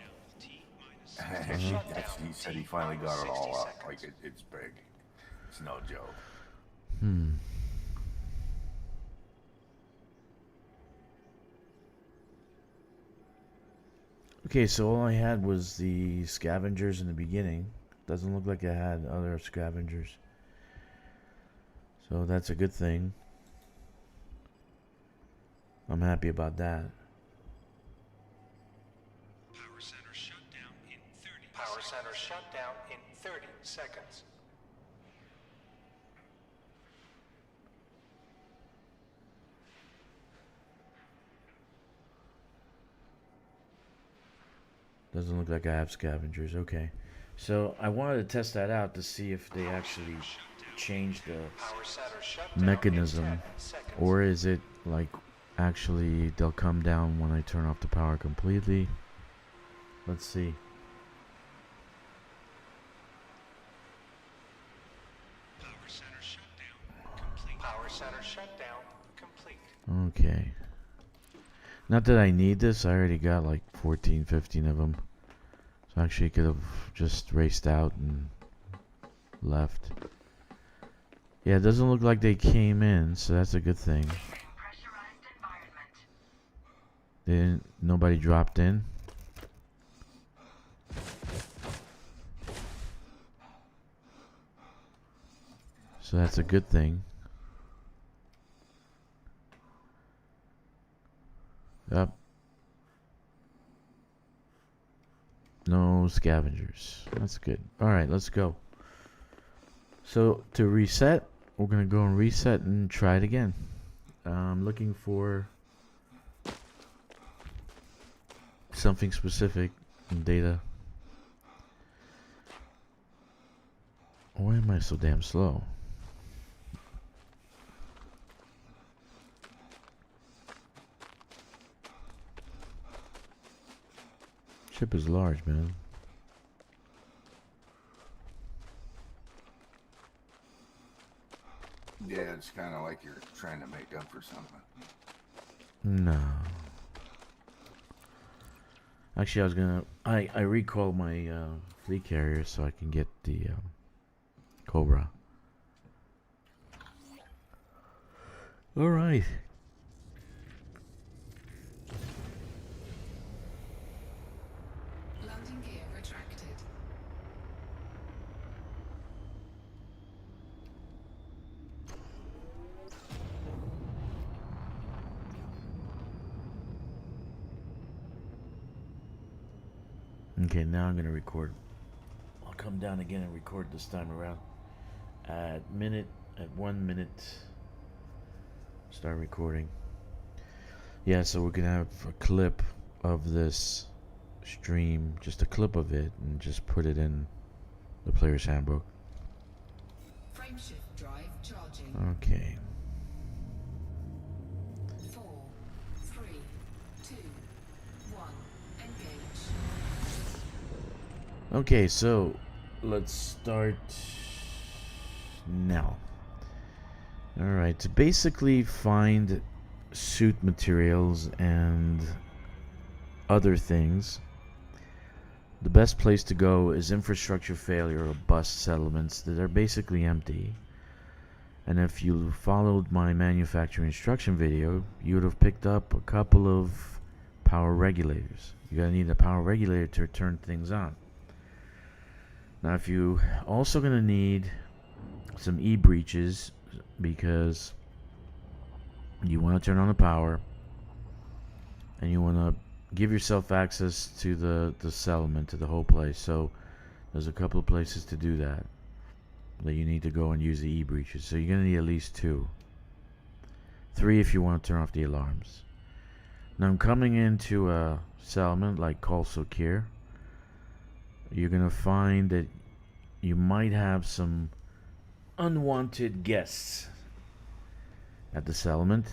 And he said he finally got it all up. Like it's big. It's no joke. Hmm. Okay, so all I had was the scavengers in the beginning. Doesn't look like I had other scavengers. So that's a good thing. I'm happy about that. Power center shut down in 30 Power center shut down in 30 seconds. Doesn't look like I have scavengers. Okay. So I wanted to test that out to see if they actually change the mechanism, or is it like actually they'll come down when I turn off the power completely. Let's see. Power center shutdown complete. Power center shutdown complete. Okay. Not that I need this. I already got like 14, 15 of them. So I actually could have just raced out and left. Yeah, it doesn't look like they came in, so that's a good thing. Pressurized environment. They didn't. Nobody dropped in. So that's a good thing. Yep. No scavengers. That's good. Alright, let's go. So, to reset, we're going to go and reset and try it again. I'm looking for something specific in data. Why am I so damn slow? Ship is large, man. Yeah, it's kind of like you're trying to make up for something. No. Actually, I was gonna. I recall my fleet carrier so I can get the Cobra. All right. Landing gear retracted. Okay, now I'm gonna record. I'll come down again and record this time around. At 1 minute, start recording. Yeah, so we're gonna have a clip of this stream, just a clip of it, and just put it in the player's handbook. Frameshift drive charging. Okay. 4, Okay, so let's start now. Alright, to basically find suit materials and other things, the best place to go is infrastructure failure or bust settlements that are basically empty. And if you followed my manufacturing instruction video, you would have picked up a couple of power regulators. You're going to need a power regulator to turn things on. Now, if you also going to need some e-breaches, because you want to turn on the power and you want to give yourself access to the settlement, to the whole place. So there's a couple of places to do that you need to go and use the e-breaches. So you're going to need at least 2. 3 if you want to turn off the alarms. Now I'm coming into a settlement like Kolsokir. You're going to find that you might have some unwanted guests at the settlement.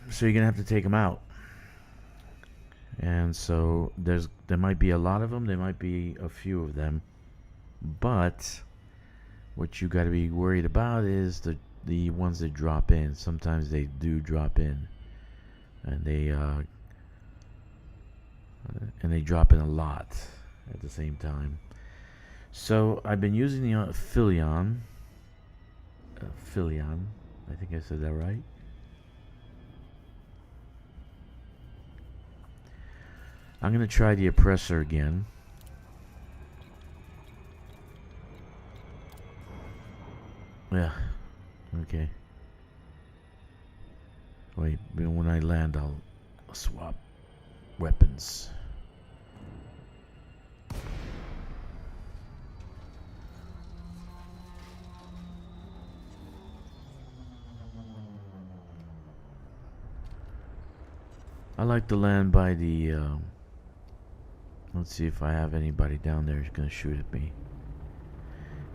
So you're going to have to take them out. And so there might be a lot of them, there might be a few of them, but what you got to be worried about is the ones that drop in. Sometimes they do drop in, and they drop in a lot at the same time. So I've been using the Philion. I think I said that right. I'm going to try the oppressor again. Yeah. Okay. Wait, when I land, I'll swap weapons. I like to land by the let's see if I have anybody down there who's gonna shoot at me.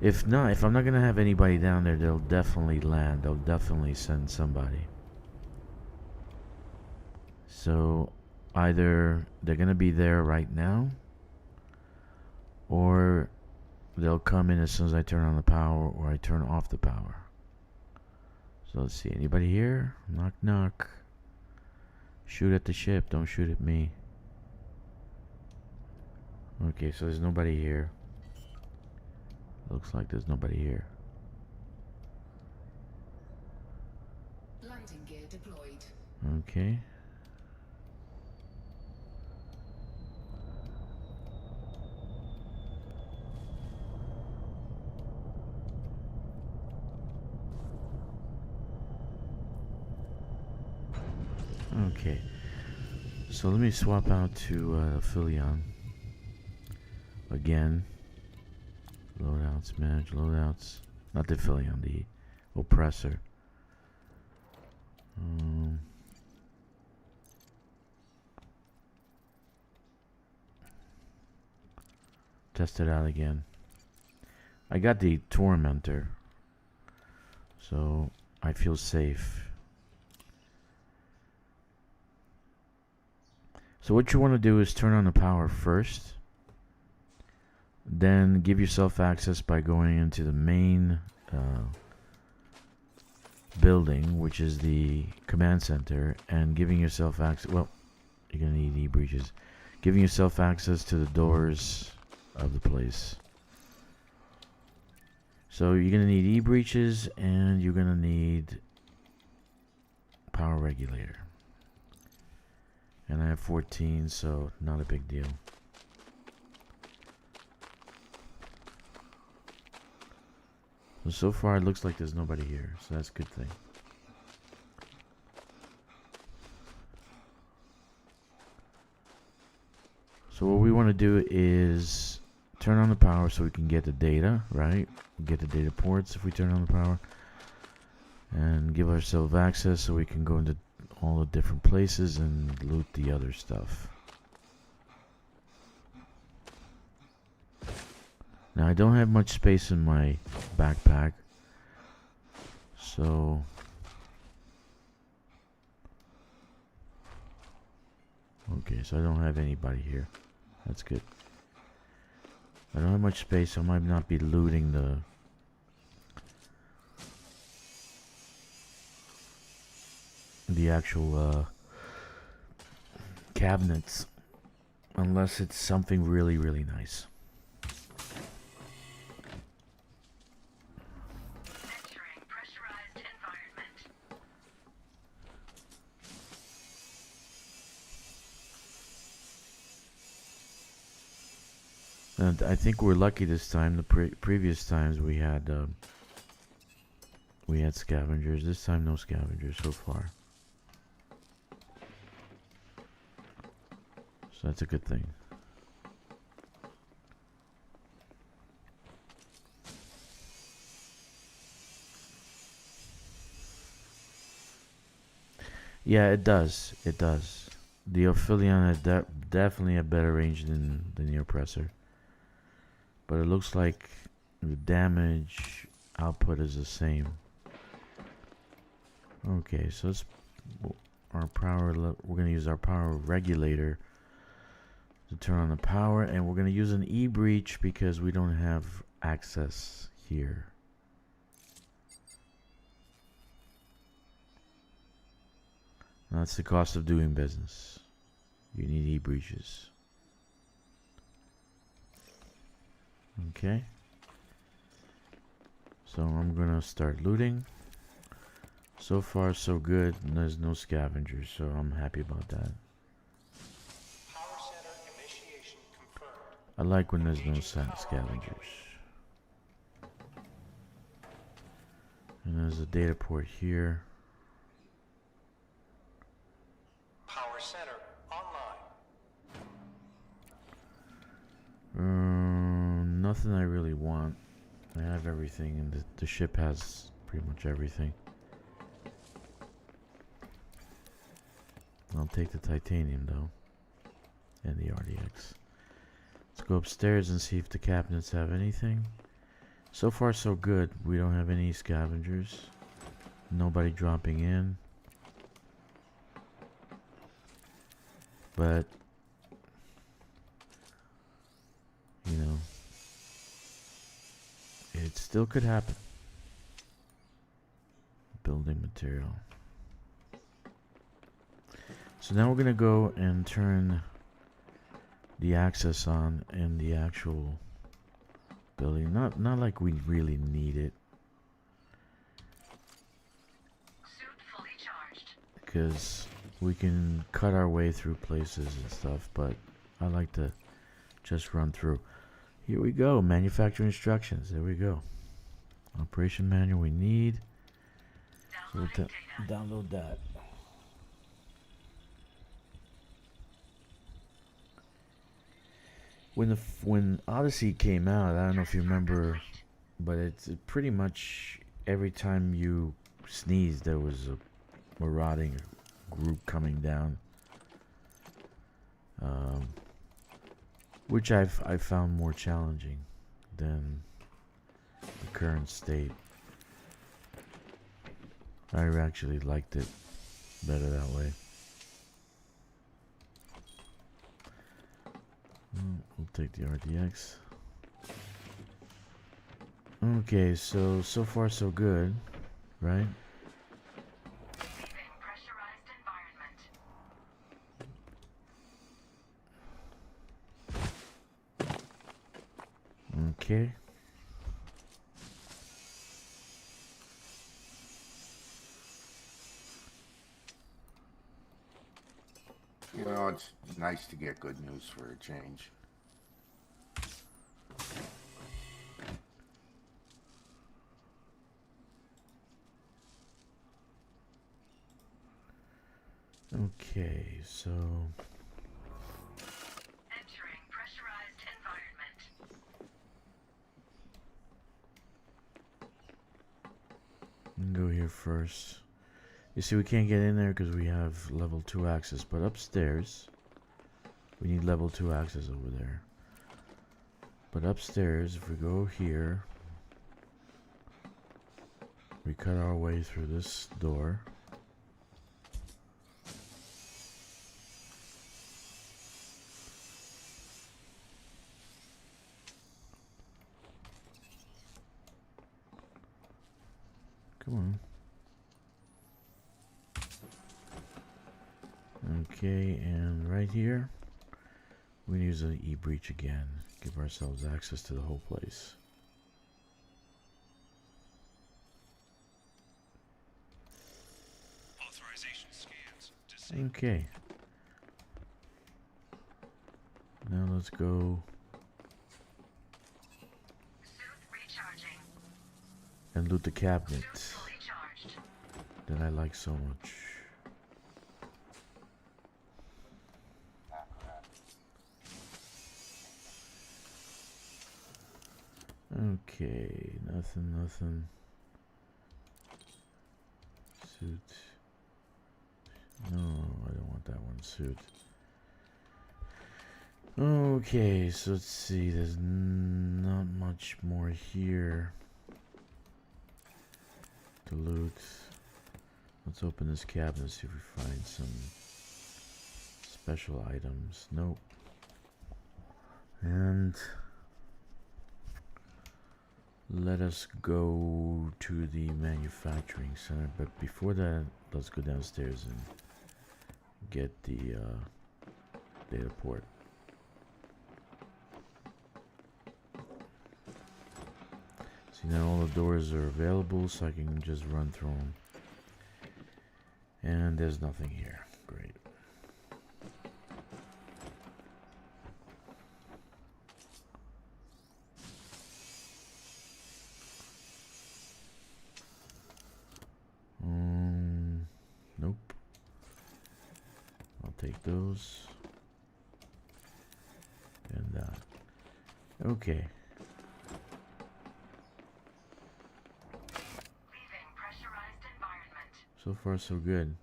If not, if I'm not gonna have anybody down there, they'll definitely land. They'll definitely send somebody. So either they're gonna be there right now, or they'll come in as soon as I turn on the power or I turn off the power. So let's see, anybody here? Knock knock. Shoot at the ship, don't shoot at me. Okay, so there's nobody here. Looks like there's nobody here. Landing gear deployed. Okay. Okay. So let me swap out to Philion. Again. Loadouts, manage loadouts. Not the Philion, the oppressor. Test it out again. I got the Tormentor, so I feel safe. So what you want to do is turn on the power first, then give yourself access by going into the main building, which is the command center, and giving yourself access. Well, you're gonna need e-breaches. Giving yourself access to the doors of the place. So you're gonna need e-breaches, and you're gonna need power regulator. And I have 14, so not a big deal. So far it looks like there's nobody here, so that's a good thing. So what we want to do is turn on the power so we can get the data, right? Get the data ports if we turn on the power. And give ourselves access so we can go into all the different places and loot the other stuff. Now I don't have much space in my backpack, so Okay, so I don't have anybody here. That's good. I don't have much space, so I might not be looting the actual cabinets, unless it's something really, really nice. Entering pressurized environment. And I think we're lucky this time. The previous times we had scavengers. This time, no scavengers so far. So that's a good thing. Yeah, it does. It does. The Ophidian had definitely a better range than the oppressor. But it looks like the damage output is the same. Okay, so let's our power. We're gonna use our power regulator to turn on the power, and we're gonna use an E-breach because we don't have access here. That's the cost of doing business. You need E-breaches. Okay. So I'm gonna start looting. So far so good. There's no scavengers, so I'm happy about that. Power center initiation confirmed. I like when there's no scavengers. And there's a data port here. Power center online. Nothing I really want. I have everything, and the ship has pretty much everything. I'll take the titanium though, and the RDX. Let's go upstairs and see if the cabinets have anything. So far so good. We don't have any scavengers. Nobody dropping in. But you know, it still could happen. Building material. So now we're gonna go and turn the access on in the actual building. Not like we really need it. Suit fully charged. Because we can cut our way through places and stuff, but I like to just run through. Here we go, manufacturer instructions. There we go. Operation manual we need. So we'll download that. When Odyssey came out, I don't know if you remember, but it's pretty much every time you sneezed, there was a marauding group coming down, which I found more challenging than the current state. I actually liked it better that way. We'll take the RDX. Okay, so far so good, right? Leaving pressurized environment. Okay. You know, it's nice to get good news for a change. Okay, so Entering pressurized environment. we can go here first. You see, we can't get in there because we have level 2 access, but upstairs we need level 2 access over there. But upstairs, if we go here, we cut our way through this door. Come on. Okay, and right here, we use an E-breach again. Give ourselves access to the whole place. Authorization scans disabled. Okay. Now let's go Suit recharging. and loot the cabinet Fully charged. that I like so much. Okay, nothing. Suit. No, I don't want that one. Suit. Okay, so let's see. There's not much more here to loot. Let's open this cabinet, see if we find some special items. Nope. And let us go to the manufacturing center, but before that, let's go downstairs and get the data port. See, now all the doors are available, so I can just run through them. And there's nothing here. Great. Nope. I'll take those. And that. Okay. Leaving pressurized environment. So far, so good.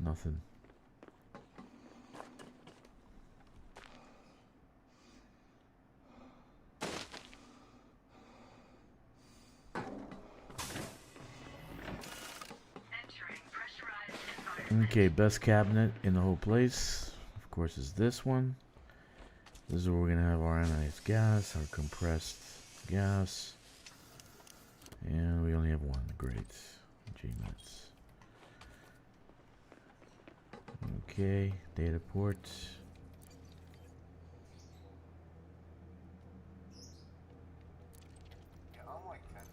Nothing. Entering pressurized environment. Okay, best cabinet in the whole place, of course, is this one. This is where we're gonna have our ionized gas, our compressed gas, and we only have one. Great. GMETs. Okay, data port.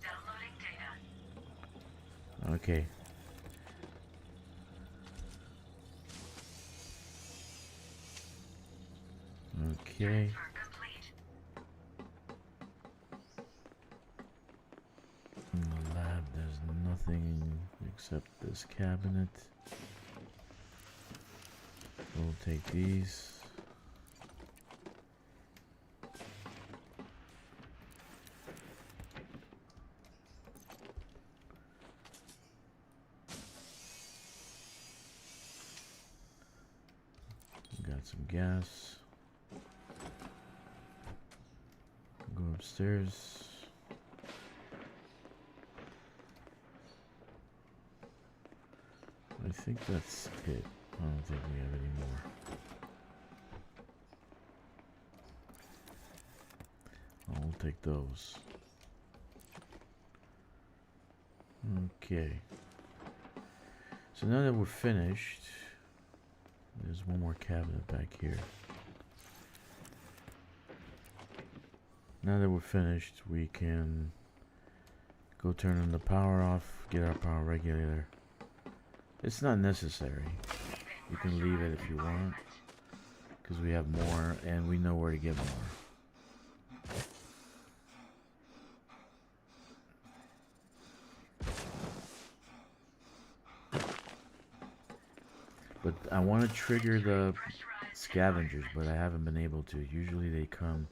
Downloading data. Okay. Okay. Transfer complete. In the lab, there's nothing except this cabinet. We'll take these. Got some gas. Go upstairs. I think that's it. I don't think we have any more. I'll take those. Okay. So now that we're finished, there's one more cabinet back here. Now that we're finished, we can go turn on the power off, get our power regulator. It's not necessary. You can leave it if you want, because we have more and we know where to get more. But I want to trigger the scavengers, but I haven't been able to. Usually they come.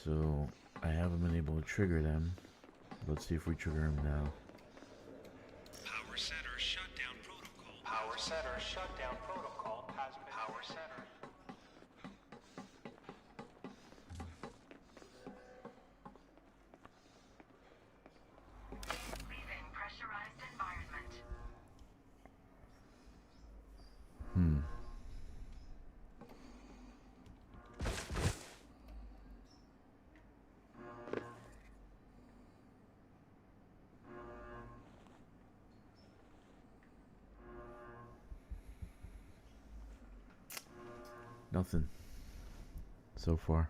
So I haven't been able to trigger them. Let's see if we trigger them now. Power center shutdown protocol. Power center shutdown protocol has been. Power center. Leaving pressurized environment. Nothing so far.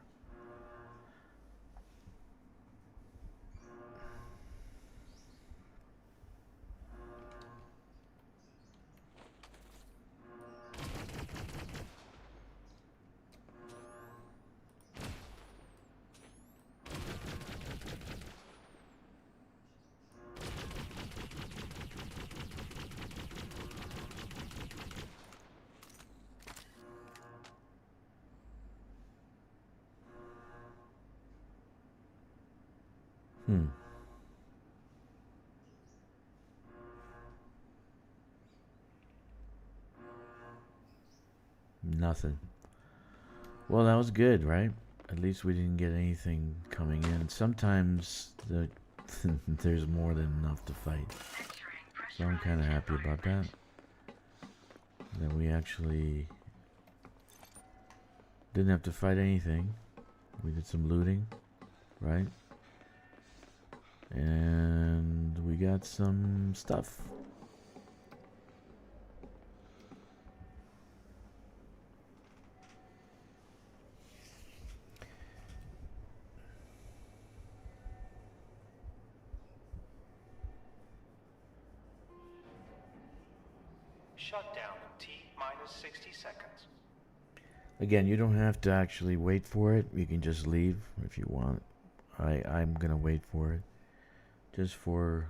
Nothing. Well, that was good, right? At least we didn't get anything coming in. Sometimes there's more than enough to fight. So I'm kind of happy about that. That we actually didn't have to fight anything. We did some looting, right? And we got some stuff. Shutdown T minus 60 seconds. Again, you don't have to actually wait for it. You can just leave if you want. I'm gonna wait for it, just for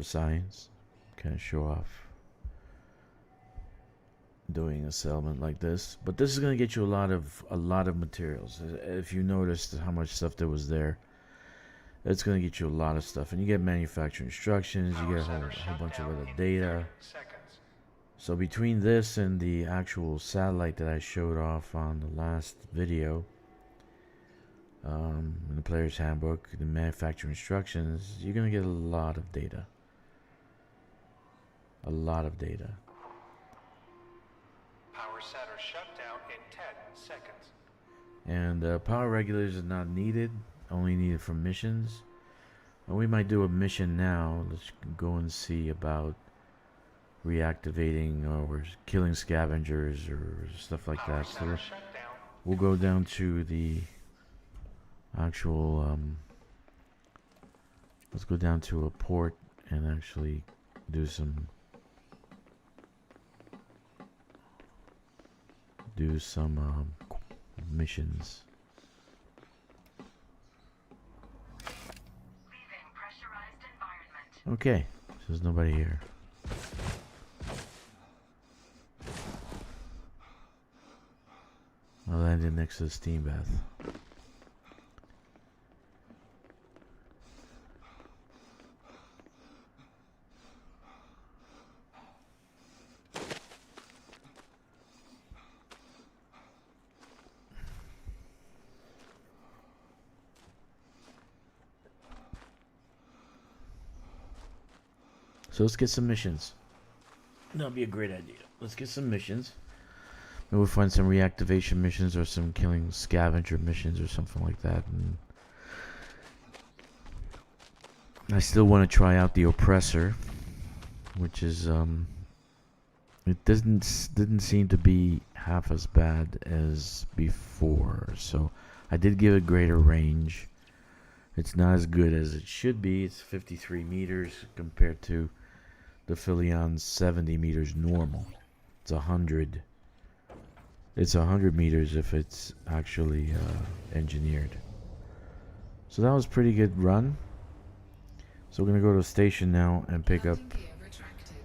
science. Kind of show off doing a settlement like this. But this is gonna get you a lot of materials. If you noticed how much stuff there was there, it's gonna get you a lot of stuff, and you get manufacturing instructions. You get a whole bunch of other data. So between this and the actual satellite that I showed off on the last video, in the player's handbook, the manufacturing instructions, you're going to get a lot of data. A lot of data. Power center shut down in 10 seconds. And power regulators are not needed, only needed for missions. And we might do a mission now. Let's go and see about reactivating or killing scavengers or stuff like that. So we'll go down to the actual let's go down to a port and actually do some missions. Leaving pressurized environment. Okay, so there's nobody here. I landed next to the steam bath. So let's get some missions. That'll be a great idea. Let's get some missions. Maybe we'll find some reactivation missions or some killing scavenger missions or something like that. And I still want to try out the oppressor, which is it didn't seem to be half as bad as before. So I did give it greater range. It's not as good as it should be. It's 53 meters compared to the Philion's 70 meters normal. It's 100. It's 100 meters if it's actually engineered. So that was a pretty good run. So we're gonna go to the station now and pick up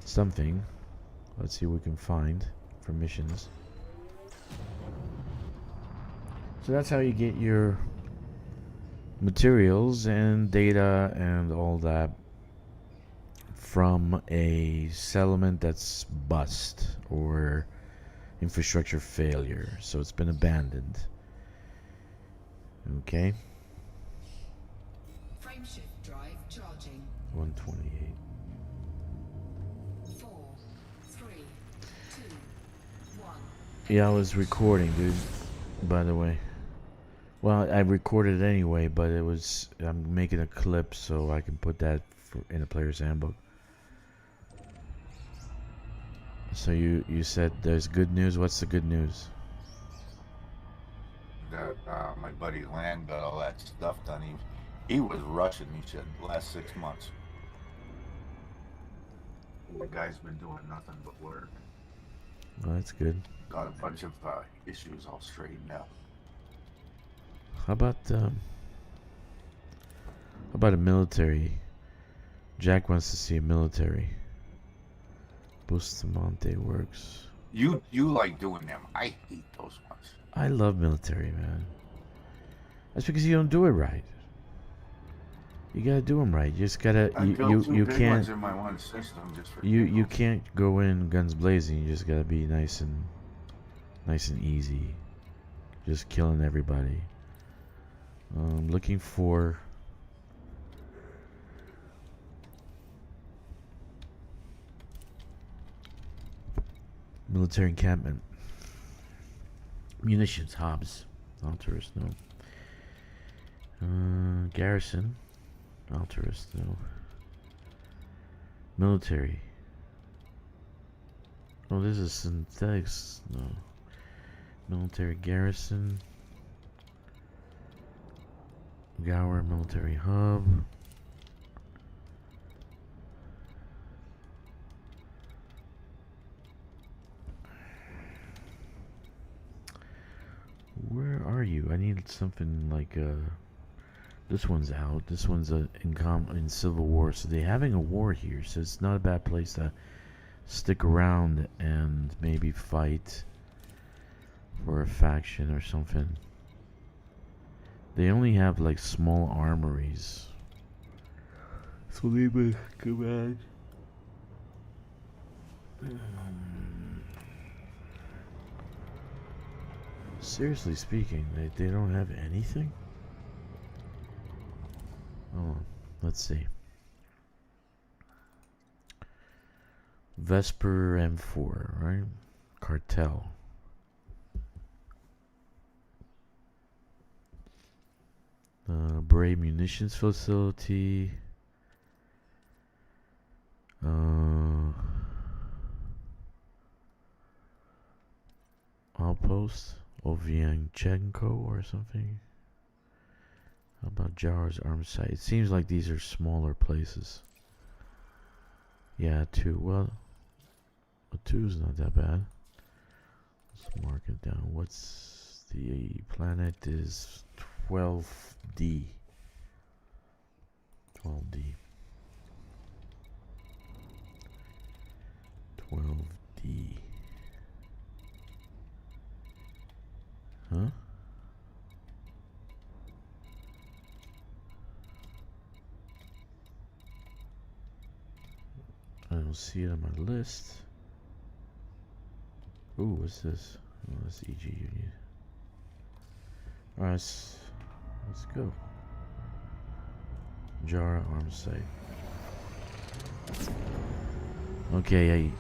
something. Let's see what we can find for missions. So that's how you get your materials and data and all that from a settlement that's bust or infrastructure failure. So it's been abandoned. Okay. Frameshift drive charging. 128. 4, 3, 2, 1. Yeah, I was recording, dude. By the way. Well, I recorded it anyway, but I'm making a clip so I can put that in the player's handbook. So you said there's good news. What's the good news? That my buddy Land got all that stuff done. He was rushing. He said the last 6 months. The guy's been doing nothing but work. Oh, that's good. Got a bunch of issues all straightened out. How about a military? Jack wants to see a military. Bustamante works. You like doing them. I hate those ones. I love military, man. That's because you don't do it right. You gotta do them right. You just gotta. I built two You big can't. ones in my one system just for You can't go in guns blazing. You just gotta be nice and easy. Just killing everybody. Looking for. Military encampment. Munitions, Hobbs. Alterous, no. Garrison. Alterous, no. Military. Oh, this is synthetics, no. Military garrison. Gower military hub. Where are you? I need something like this one's out. This one's in Civil War. So they're having a war here. So it's not a bad place to stick around and maybe fight for a faction or something. They only have like small armories. So they must come out. Seriously speaking, they don't have anything? Oh, let's see. Vesper M4, right? Cartel. Bray Munitions Facility. Outpost. Ovyanchenko or something. How about Jar's arm site? It seems like these are smaller places. Yeah, 2. Well, a 2 is not that bad. Let's mark it down. What's the planet is 12D. 12D. 12D. Huh? I don't see it on my list. Ooh, what's this? Oh, that's EG Union. Alright, let's go. Jara arm site. Okay,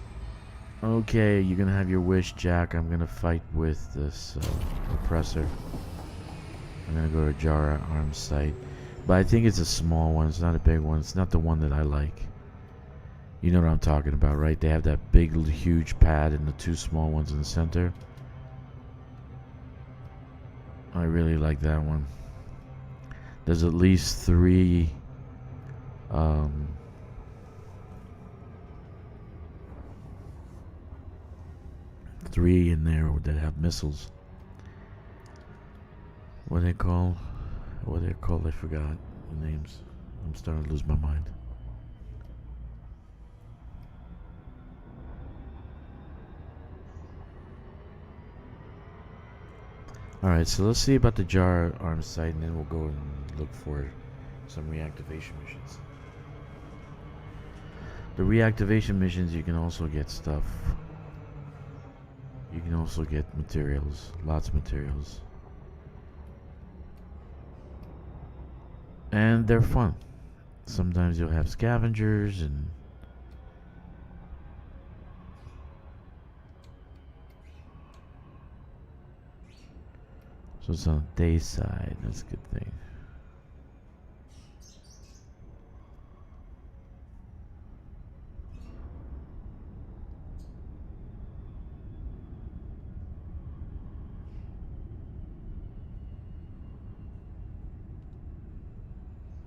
okay, you're gonna have your wish, Jack. I'm gonna fight with this oppressor. I'm gonna go to Jara arm site. But I think it's a small one, it's not a big one. It's not the one that I like. You know what I'm talking about, right? They have that big, huge pad and the 2 small ones in the center. I really like that one. There's at least 3 3 in there that have missiles. What are they called? What are they called? I forgot the names. I'm starting to lose my mind. Alright, so let's see about the Jar arm site, and then we'll go and look for some reactivation missions. The reactivation missions, you can also get stuff. You can also get materials, lots of materials. And they're fun. Sometimes you'll have scavengers and so it's on the day side, that's a good thing.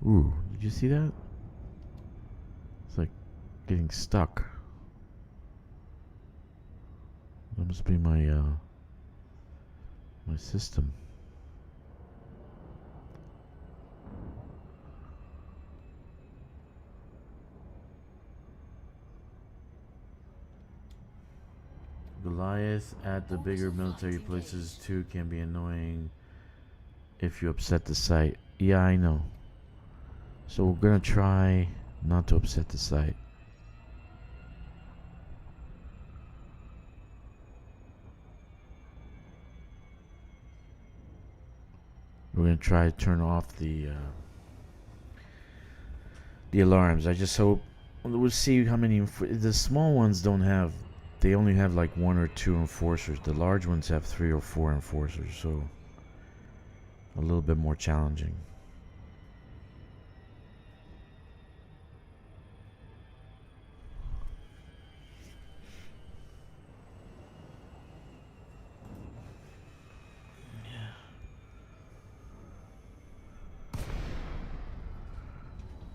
Ooh, did you see that? It's like getting stuck. That must be my my system. Goliath at the bigger military places too can be annoying if you upset the site. Yeah, I know. So we're gonna try not to upset the site. We're gonna try to turn off the alarms. I just hope we'll see how many. The small ones don't have. They only have like 1 or 2 enforcers. The large ones have 3 or 4 enforcers, so a little bit more challenging.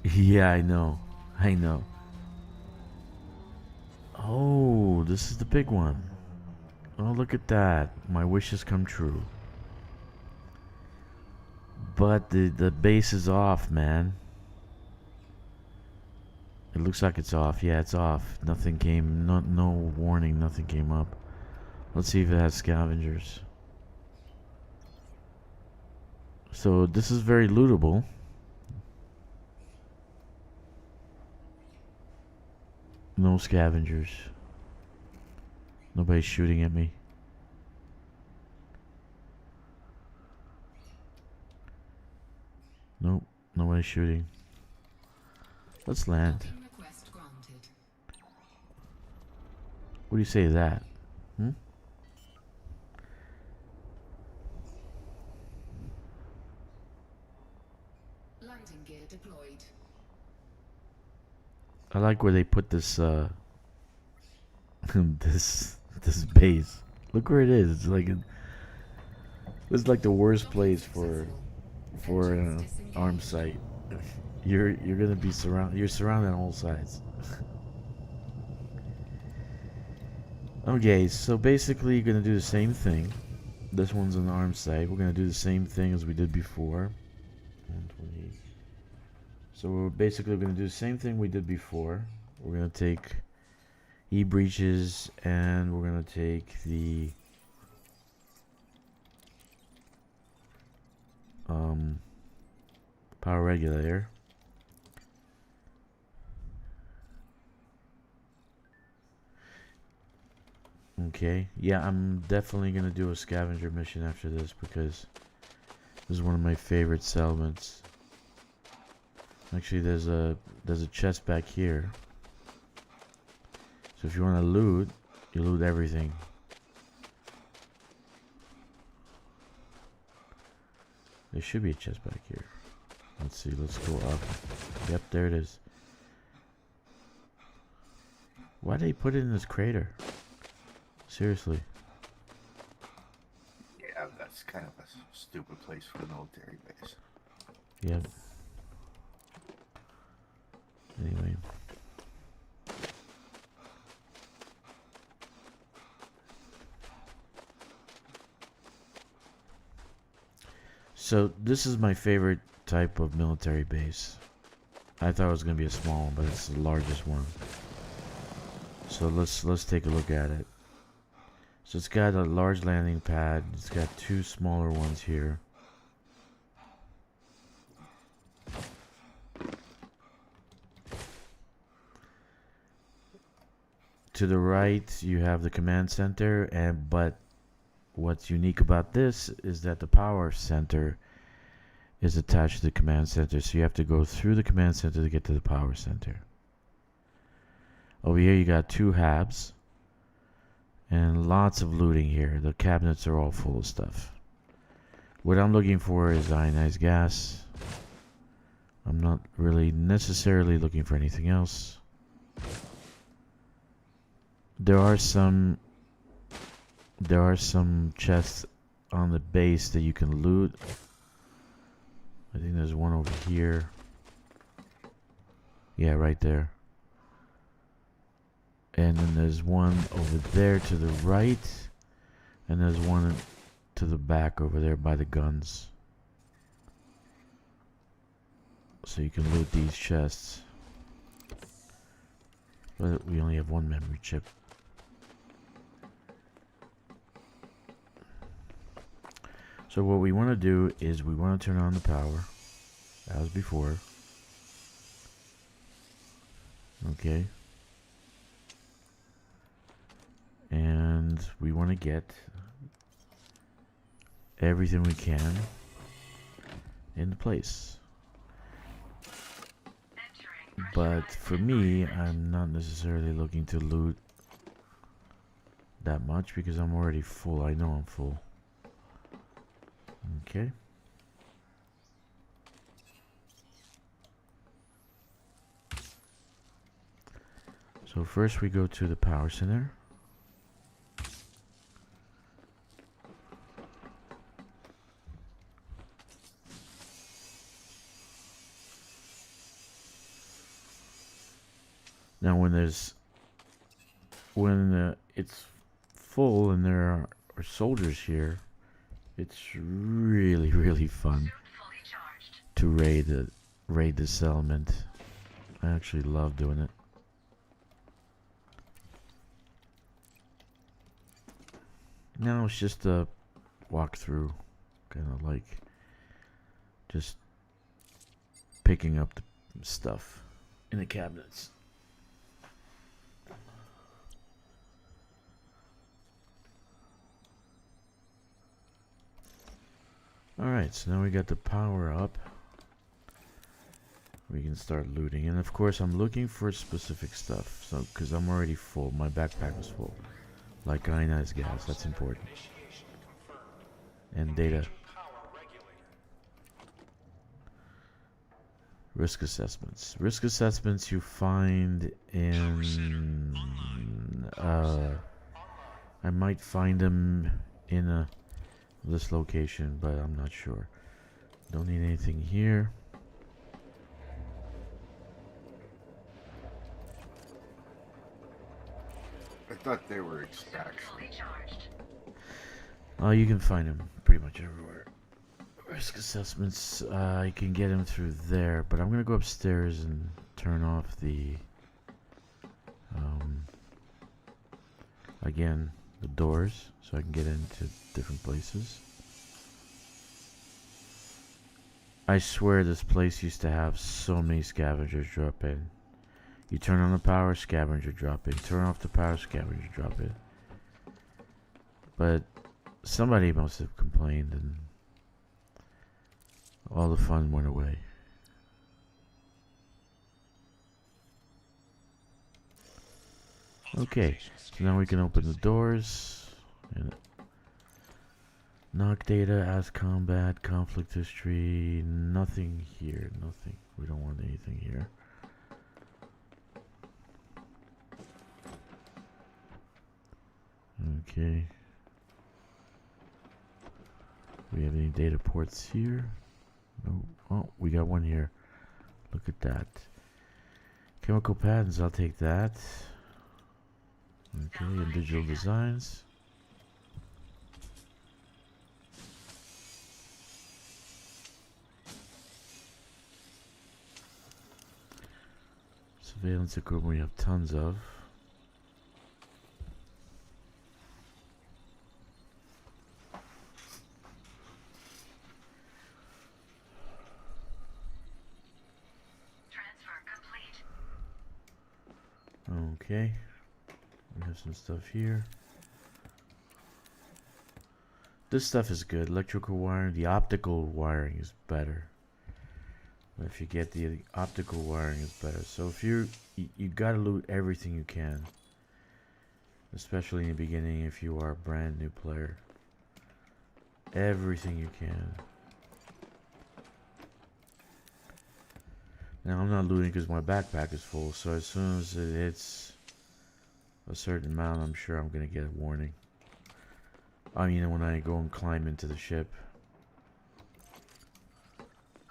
Yeah, I know. I know. Oh, this is the big one. Oh, look at that. My wishes come true. But the base is off, man. It looks like it's off. Yeah, it's off. Nothing came, no warning, nothing came up. Let's see if it has scavengers. So this is very lootable. No scavengers. Nobody's shooting at me. Nope, nobody's shooting. Let's land. Request granted. What do you say to that? Hmm? Landing gear deployed. I like where they put this this base. Look where it is. It's like the worst place for an arm site. You're gonna be surrounded. You're surrounded on all sides. Okay, so basically you're gonna do the same thing. This one's an arm site. We're gonna do the same thing as we did before. 128. So we're basically going to do the same thing we did before. We're going to take E-breaches and we're going to take the power regulator. Okay, yeah, I'm definitely going to do a scavenger mission after this because this is one of my favorite settlements. Actually, there's a chest back here. So if you want to loot, you loot everything. There should be a chest back here. Let's see, let's go up. Yep, there it is. Why did they put it in this crater? Seriously. Yeah, that's kind of a stupid place for a military base. Yep. Anyway. So this is my favorite type of military base. I thought it was gonna be a small one, but it's the largest one. So let's take a look at it. So it's got a large landing pad. It's got 2 smaller ones here. To the right, you have the command center, but what's unique about this is that the power center is attached to the command center, so you have to go through the command center to get to the power center. Over here, you got 2 habs and lots of looting here. The cabinets are all full of stuff. What I'm looking for is ionized gas. I'm not really necessarily looking for anything else. There are some chests on the base that you can loot. I think there's one over here. Yeah, right there. And then there's one over there to the right. And there's one to the back over there by the guns. So you can loot these chests. But we only have one memory chip. So what we want to do is we want to turn on the power. As before. Okay. And we want to get everything we can into place. But for me, I'm not necessarily looking to loot that much because I'm already full. I know I'm full. Okay. So first we go to the power center. Now when it's full and there are soldiers here, it's really fun to raid this element. I actually love doing it. Now it's just a walkthrough, kind of like just picking up the stuff in the cabinets. Alright, so now we got the power up. We can start looting. And of course I'm looking for specific stuff. So, because I'm already full. My backpack was full. Like ionized gas, that's important. And data. Risk assessments. Risk assessments you find in... I might find them in this location, but I'm not sure. Don't need anything here. I thought they were extracts. Oh, you can find them pretty much everywhere. Risk assessments, you can get them through there, but I'm gonna go upstairs and turn off the again, the doors, so I can get into different places. I swear this place used to have so many scavengers drop in. You turn on the power, scavenger drop in. Turn off the power, scavenger drop in. But somebody must have complained and all the fun went away. Okay, so now we can open the doors and knock data, ask combat, conflict history, nothing here, nothing. We don't want anything here. Okay. Do we have any data ports here? No. Oh, we got one here. Look at that. Chemical patents, I'll take that. Okay, and digital designs. Surveillance equipment we have tons of. Okay, we have some stuff here. This stuff is good. Electrical wiring, the optical wiring is better. But if you get the optical wiring is better. So if you gotta loot everything you can, especially in the beginning if you are a brand new player. Everything you can. Now I'm not looting because my backpack is full, so as soon as it hits a certain amount, I'm sure I'm gonna get a warning. I mean, when I go and climb into the ship.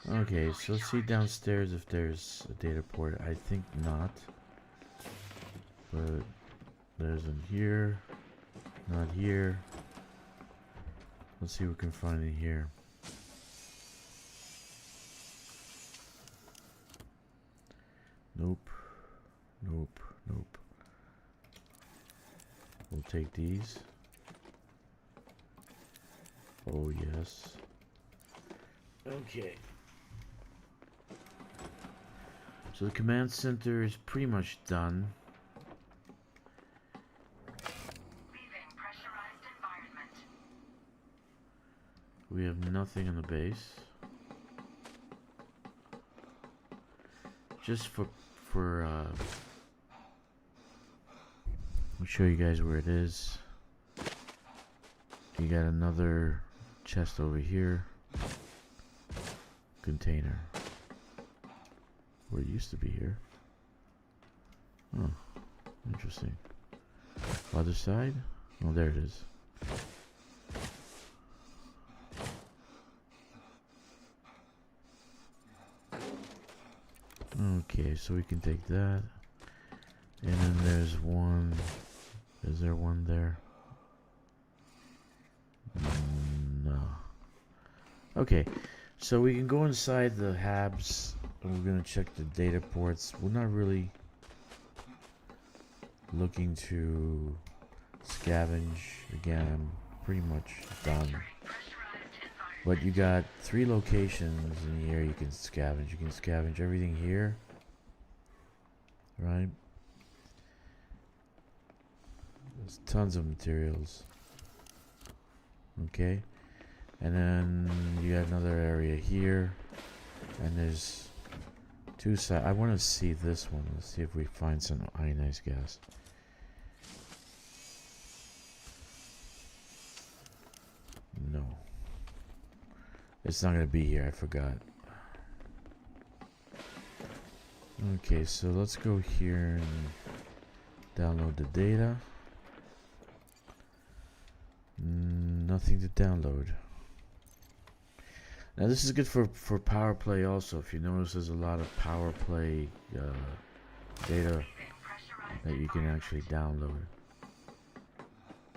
Okay, so let's see downstairs if there's a data port. I think not. But there's in here. Not here. Let's see what we can find in here. Nope. Nope. Nope. We'll take these. Oh, yes. Okay. So the command center is pretty much done. Leaving pressurized environment. We have nothing in the base. Just I'll show you guys where it is. You got another chest over here. Container. Where it used to be here. Oh, interesting. Other side? Oh, there it is. Okay, so we can take that. And then there's one. Is there one there? No. Okay, so we can go inside the habs and we're gonna check the data ports. We're not really looking to scavenge. Again, I'm pretty much done. But you got 3 locations in here you can scavenge. You can scavenge everything here. Right? There's tons of materials. Okay? And then you got another area here. And there's 2 sides. I want to see this one. Let's see if we find some ionized gas. No. It's not going to be here. I forgot. Okay, so let's go here and download the data. Nothing to download. Now this is good for power play also. If you notice, there's a lot of power play data that you can actually download.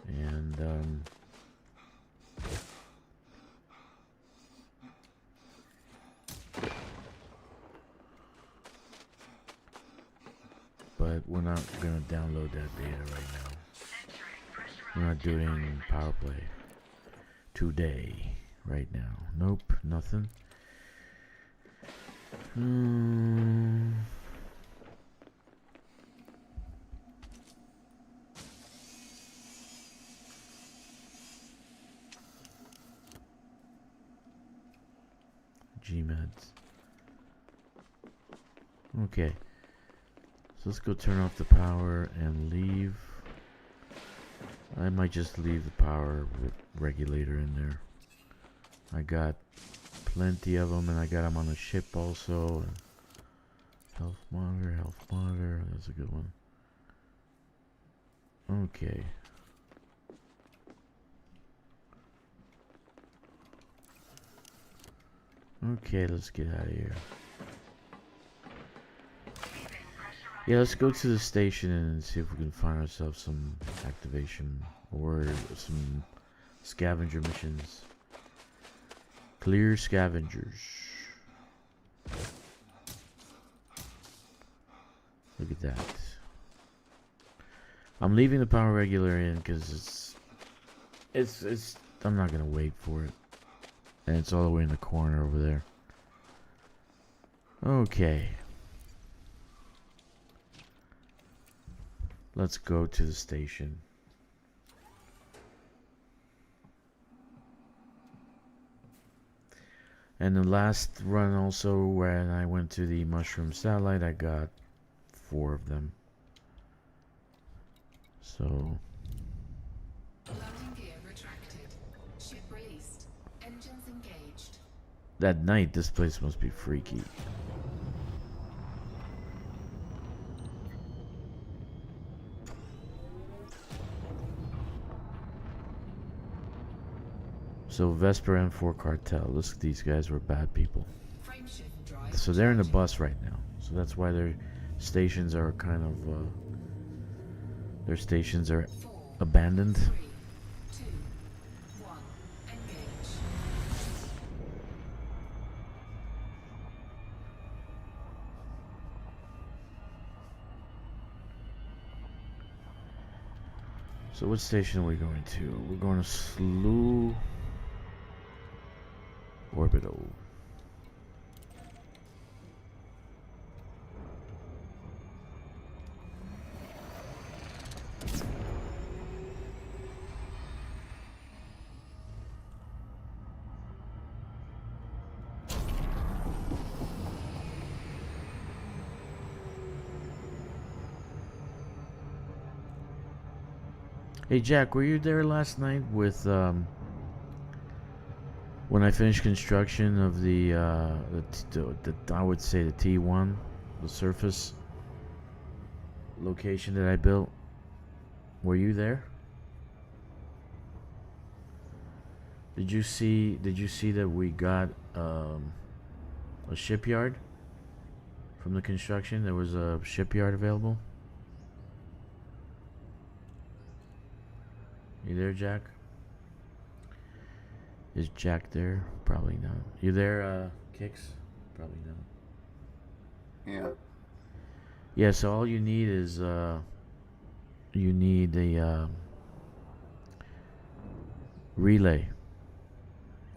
And but we're not gonna download that data right now. We're not doing power play today, right now. Nope, nothing. Gmeds. Okay. So let's go turn off the power and leave. I might just leave the power regulator in there. I got plenty of them, and I got them on the ship also. Health monitor, that's a good one. Okay. Okay, let's get out of here. Yeah, let's go to the station and see if we can find ourselves some activation or some scavenger missions. Clear scavengers. Look at that. I'm leaving the power regulator in because it's I'm not gonna wait for it. And it's all the way in the corner over there. Okay. Let's go to the station. And the last run also, when I went to the mushroom satellite, I got 4 of them. So Landing gear retracted. Ship released. Engines engaged. that night, this place must be freaky. So Vesper M4 cartel. These guys were bad people. Frame So they're in the bus right now. So that's why their stations are kind of their stations are 4, abandoned. 3, 2, 1. Engage. So what station are we going to? We're going to Slew Orbital. Hey Jack, were you there last night with when I finished construction of the I would say the T1, the surface location that I built? Were you there? Did you see that we got a shipyard from the construction? There was a shipyard available. You there, Jack? Is Jack there? Probably not. You there, Kix? Probably not. Yeah. Yeah, so all you need is you need a relay.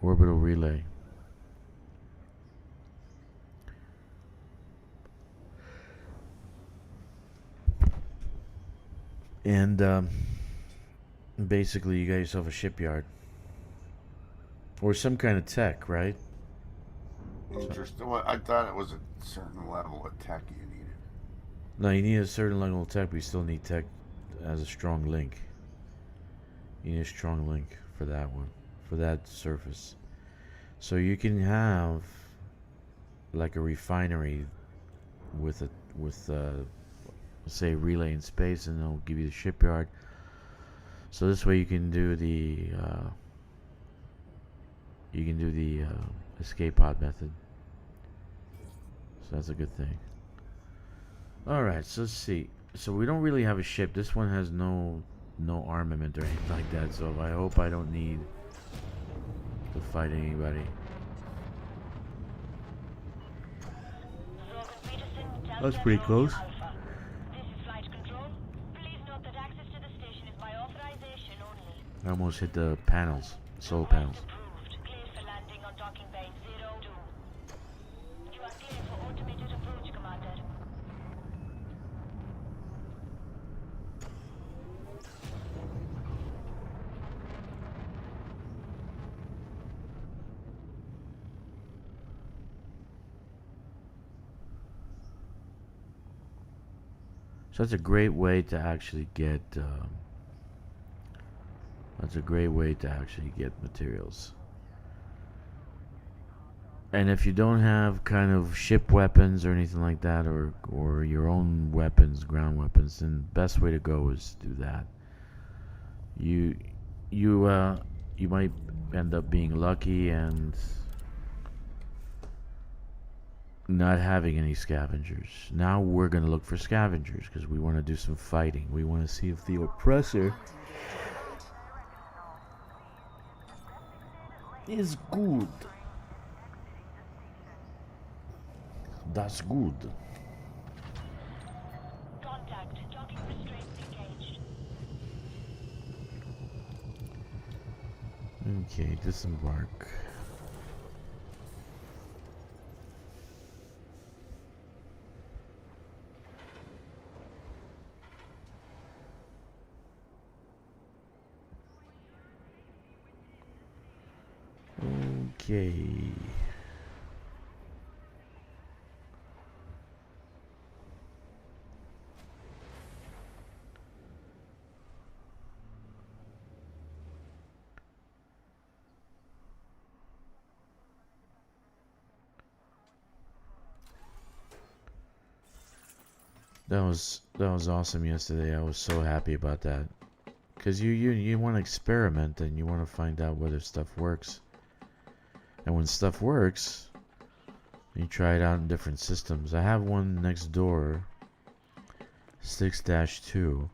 Orbital relay. And basically you got yourself a shipyard. Or some kind of tech, right? Interesting. Well, I thought it was a certain level of tech you needed. No, you need a certain level of tech, but you still need tech as a strong link. You need a strong link for that one, for that surface. So you can have like a refinery with say relay in space, and they'll give you the shipyard. So this way you can do the escape pod method. So that's a good thing. Alright, so let's see. So we don't really have a ship. This one has no armament or anything like that, so I hope I don't need to fight anybody. That's pretty close. This is flight control. Please note that access to the station is by authorization only. I almost hit the panels, solar panels. Approved. Clear for landing on docking bay 02. You are clear for automated approach, Commander. So that's a great way to actually get materials. And if you don't have kind of ship weapons or anything like that, or your own weapons, ground weapons, then the best way to go is do that. You might end up being lucky and not having any scavengers. Now we're gonna look for scavengers because we want to do some fighting. We want to see if the oppressor is good. That's good. Contact. Docking restraints engaged. Okay, disembark. Okay. That was awesome yesterday. I was so happy about that. Cause you want to experiment and you want to find out whether stuff works. And when stuff works, You try it out in different systems. I have one next door, 6-2,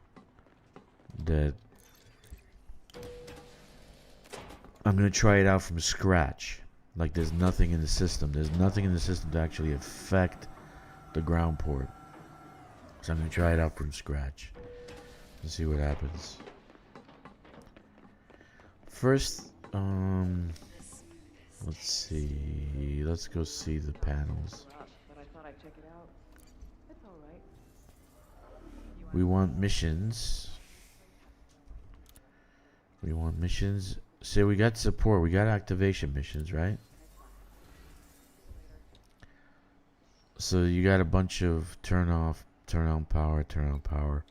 that I'm going to try it out from scratch. Like there's nothing in the system. There's nothing in the system to actually affect the ground port. So I'm going to try it out from scratch and see what happens. First, let's see. Let's go see the panels. We want missions. We want missions. So we got support. We got activation missions, right? So you got a bunch of turn off, turn on power, turn on power.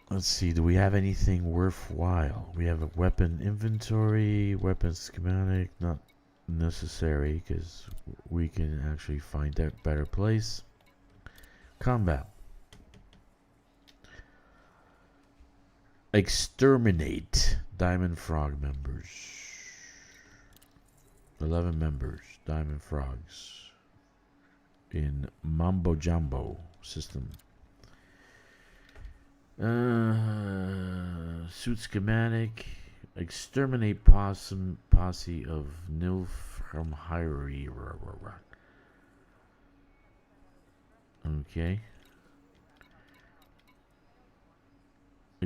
Let's see, do we have anything worthwhile? We have a weapon inventory, weapon schematic, not necessary because we can actually find a better place. Combat. Exterminate Diamond Frog members. 11 members, Diamond Frogs. In Mambo Jumbo system. Suit schematic. Exterminate posse of Nilfheimhyri. Okay.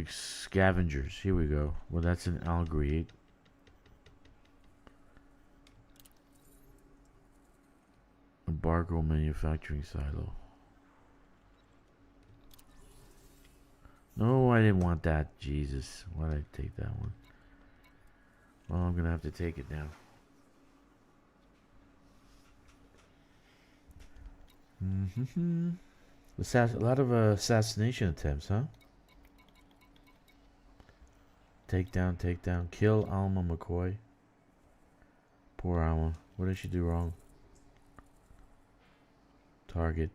Scavengers. Here we go. Well, that's an Algreate. Embargo manufacturing silo. No, I didn't want that. Jesus. Why did I take that one? Well, I'm going to have to take it now. A lot of assassination attempts, huh? Take down, take down. Kill Alma McCoy. Poor Alma. What did she do wrong? Target.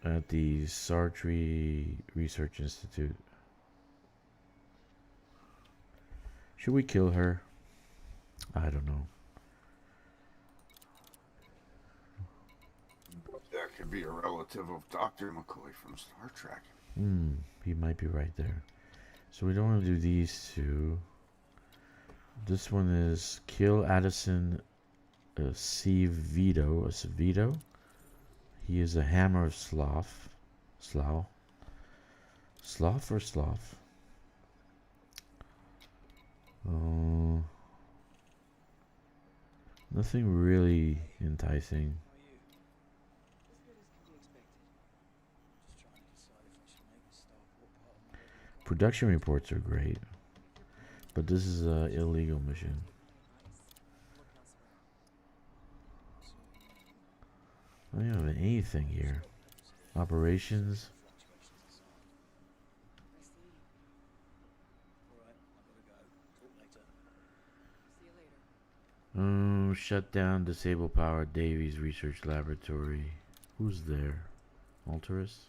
At the Sartre Research Institute. Should we kill her? I don't know. That could be a relative of Dr. McCoy from Star Trek. He might be right there. So we don't want to do these two. This one is kill Addison Acevedo. He is a hammer of sloth. Slough or sloth? Nothing really enticing. Production reports are great, but this is an illegal mission. I don't have anything here. Operations. Shut down, disable power, Davies Research Laboratory. Who's there? Alterus?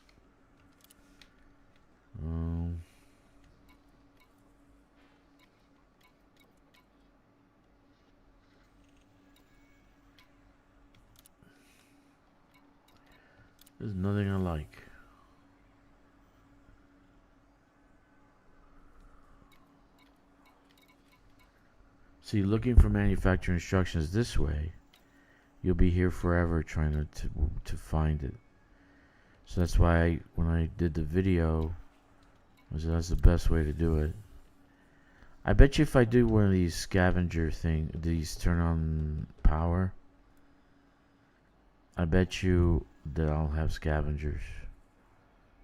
There's nothing I like. See, looking for manufacturer instructions this way, you'll be here forever trying to find it. So that's why when I did the video, I said that's the best way to do it. I bet you if I do one of these scavenger these turn on power, I bet you that I'll have scavengers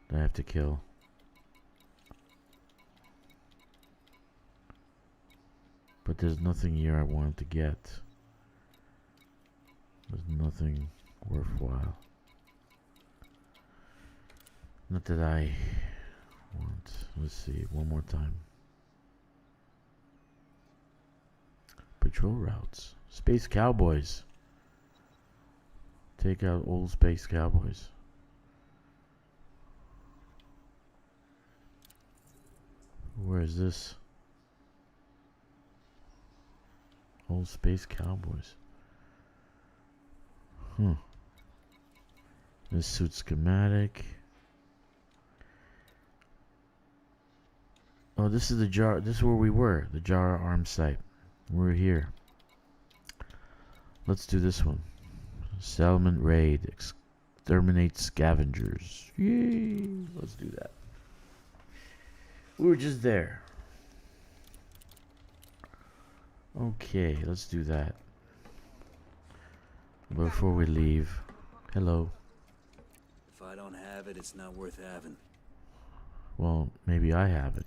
that I have to kill. But there's nothing here I wanted to get. There's nothing worthwhile. Not that I want. Let's see, one more time. Patrol routes. Space Cowboys. Take out old Space Cowboys. Where is this? Old Space Cowboys. Huh. This suit schematic. Oh, this is the jar. This is where we were. The Jara arms site. We're here. Let's do this one. Settlement raid. Exterminate scavengers. Yay! Let's do that. We were just there. Okay, let's do that. Before we leave. Hello. If I don't have it, it's not worth having. Well, maybe I have it.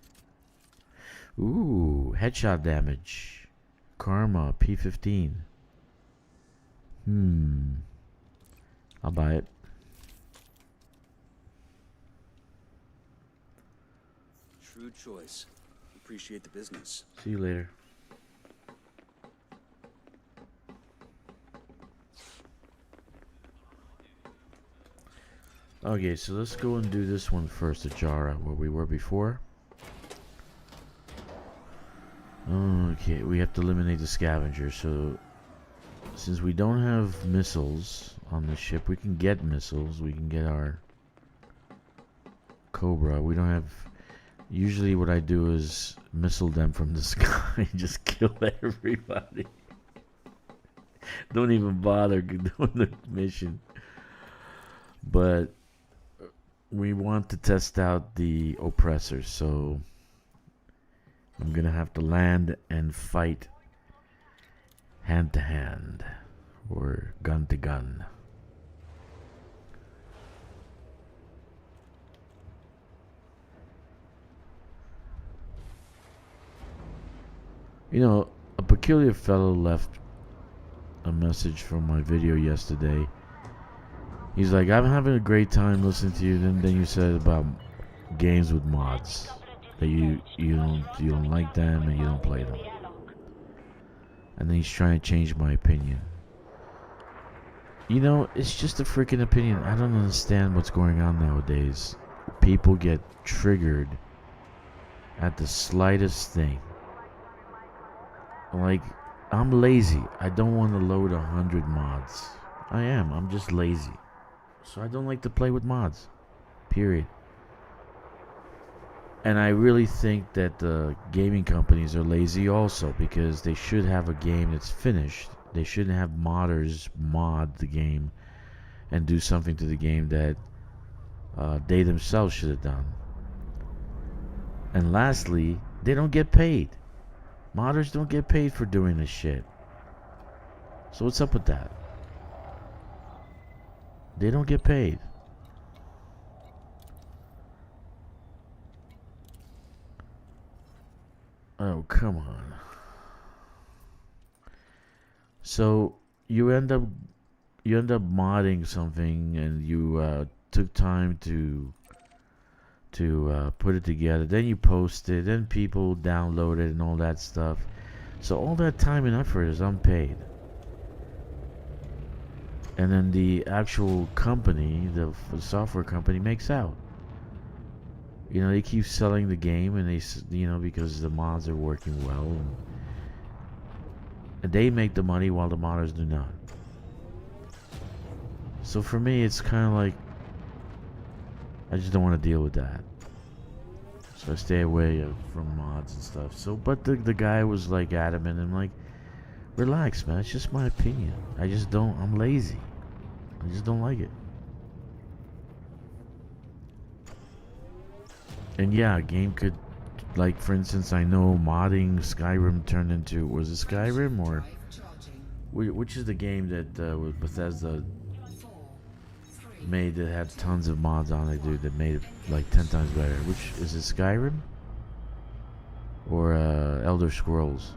Ooh, headshot damage. Karma, P15. I'll buy it. Shrewd choice. Appreciate the business. See you later. Okay, so let's go and do this one first, the Jara, where we were before. Okay, we have to eliminate the scavenger. So, since we don't have missiles on the ship, we can get missiles. We can get our Cobra. We don't have... Usually what I do is missile them from the sky and just kill everybody. Don't even bother doing the mission. But we want to test out the oppressors, so I'm gonna have to land and fight hand to hand or gun to gun. You know, a peculiar fellow left a message from my video yesterday. He's like, I'm having a great time listening to you. Then you said about games with mods that you don't like them and you don't play them. And then he's trying to change my opinion. You know, it's just a freaking opinion. I don't understand what's going on nowadays. People get triggered at the slightest thing. Like, I'm lazy. I don't want to load 100 mods. I am. I'm just lazy. So I don't like to play with mods. Period. And I really think that the gaming companies are lazy also, because they should have a game that's finished. They shouldn't have modders mod the game and do something to the game that they themselves should have done. And lastly, they don't get paid. Modders don't get paid for doing this shit. So what's up with that? They don't get paid. Oh, come on. So you end up modding something, and you took time to put it together. Then you post it, then people download it and all that stuff. So all that time and effort is unpaid. And then the actual company, the software company, makes out. You know, they keep selling the game, and they, you know, because the mods are working well, and they make the money while the modders do not. So for me, it's kind of like, I just don't want to deal with that. So I stay away from mods and stuff. So, but the guy was like adamant, and like, relax, man. It's just my opinion. I just don't. I'm lazy. I just don't like it. And yeah, a game could, like, for instance, I know modding Skyrim turned into, was it Skyrim or which is the game that Bethesda made that had tons of mods on it, dude, that made it like 10 times better? Which is it, Skyrim or Elder Scrolls?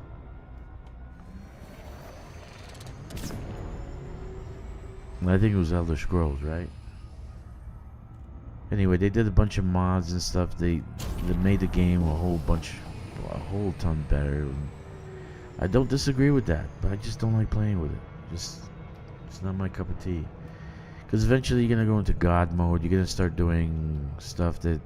I think it was Elder Scrolls, right? Anyway, they did a bunch of mods and stuff. They made the game a whole ton better. I don't disagree with that, but I just don't like playing with it. It's not my cup of tea. Because eventually you're gonna go into God mode. You're gonna start doing stuff that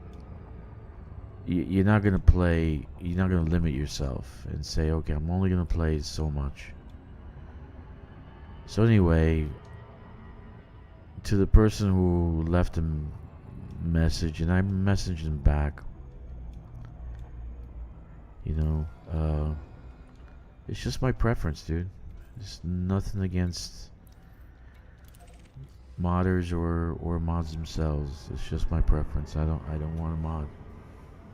you're not gonna play. You're not gonna limit yourself and say, okay, I'm only gonna play so much. So anyway, to the person who left a message, and I messaged him back. You know, it's just my preference, dude. There's nothing against modders or mods themselves. It's just my preference. I don't want a mod.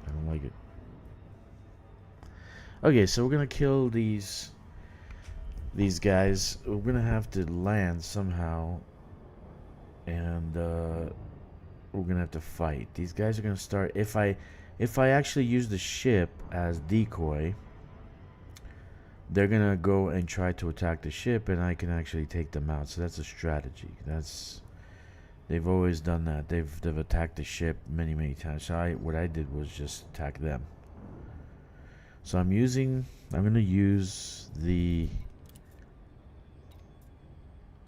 I don't like it. Okay, so we're gonna kill these guys. We're gonna have to land somehow, and we're gonna have to fight. These guys are gonna start. If I actually use the ship as decoy, they're gonna go and try to attack the ship, and I can actually take them out. So that's a strategy. They've always done that. They've attacked the ship many times. So what I did was just attack them. So I'm gonna use the.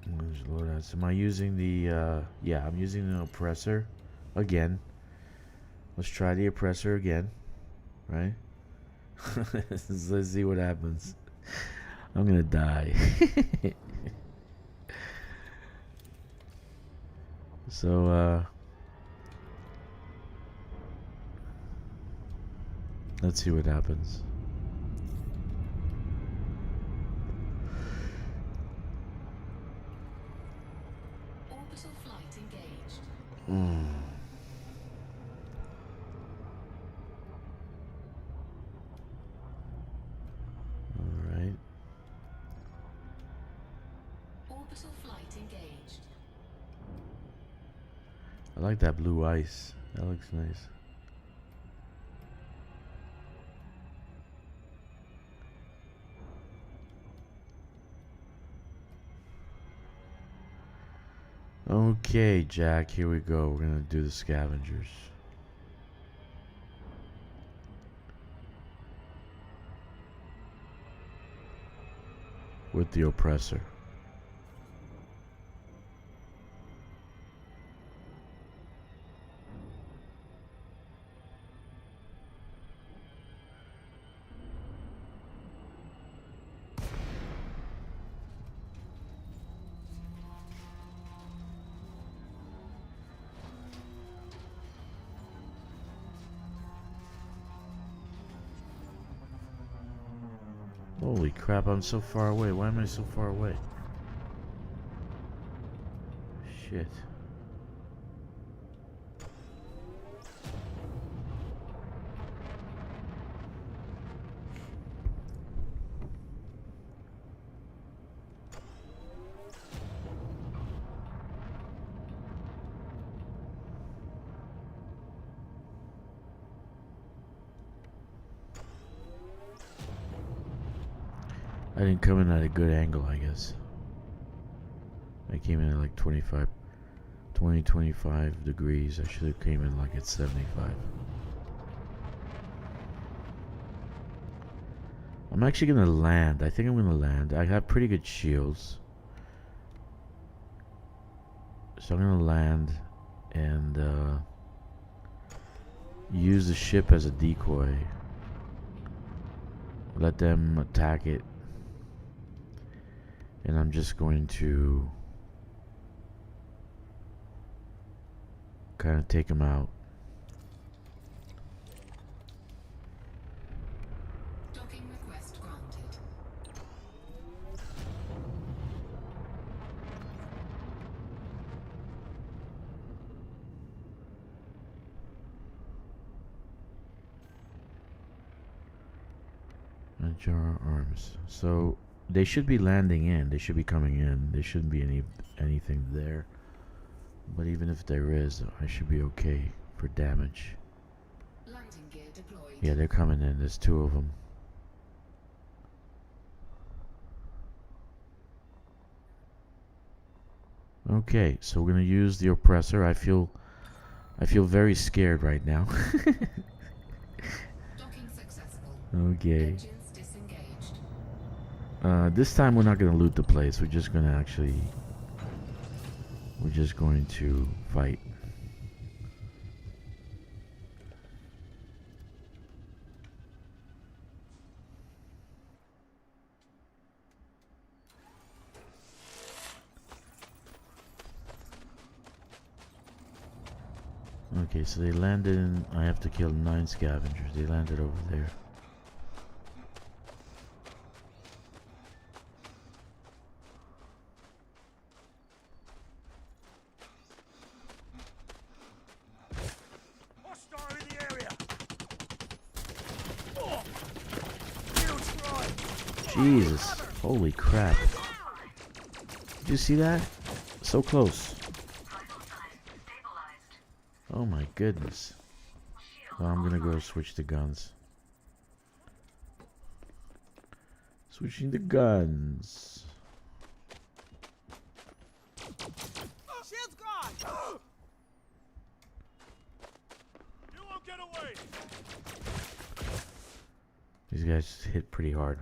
Am I using the? Yeah, I'm using the oppressor again. Let's try the oppressor again, right? Let's see what happens. I'm gonna die. So let's see what happens. Orbital flight engaged. All right. Orbital flight engaged. I like that blue ice. That looks nice. Okay, Jack, here we go. We're gonna do the scavengers. With the oppressor. Holy crap, I'm so far away. Why am I so far away? Shit. I didn't come in at a good angle, I guess. I came in at like 25 degrees. I should have came in like at 75. I'm actually gonna land. I think I'm gonna land. I have pretty good shields. So I'm gonna land and use the ship as a decoy. Let them attack it. And I'm just going to kind of take them out. Docking request granted. Jar arms. So they should be landing in. They should be coming in. There shouldn't be anything there. But even if there is, I should be okay for damage. Landing gear deployed. Yeah, they're coming in. There's two of them. Okay, so we're gonna use the oppressor. I feel very scared right now. Docking successful. Okay. Engines disengaged. This time we're not gonna loot the place. We're just going to fight. Okay, so they landed in... I have to kill 9 scavengers. They landed over there. Hostile in the area. Oh. Shields right. Jesus. Holy crap. Did you see that? So close. Oh my goodness. Well, I'm gonna go switch the guns. Switching the guns. Shields gone. You won't get away. These guys hit pretty hard.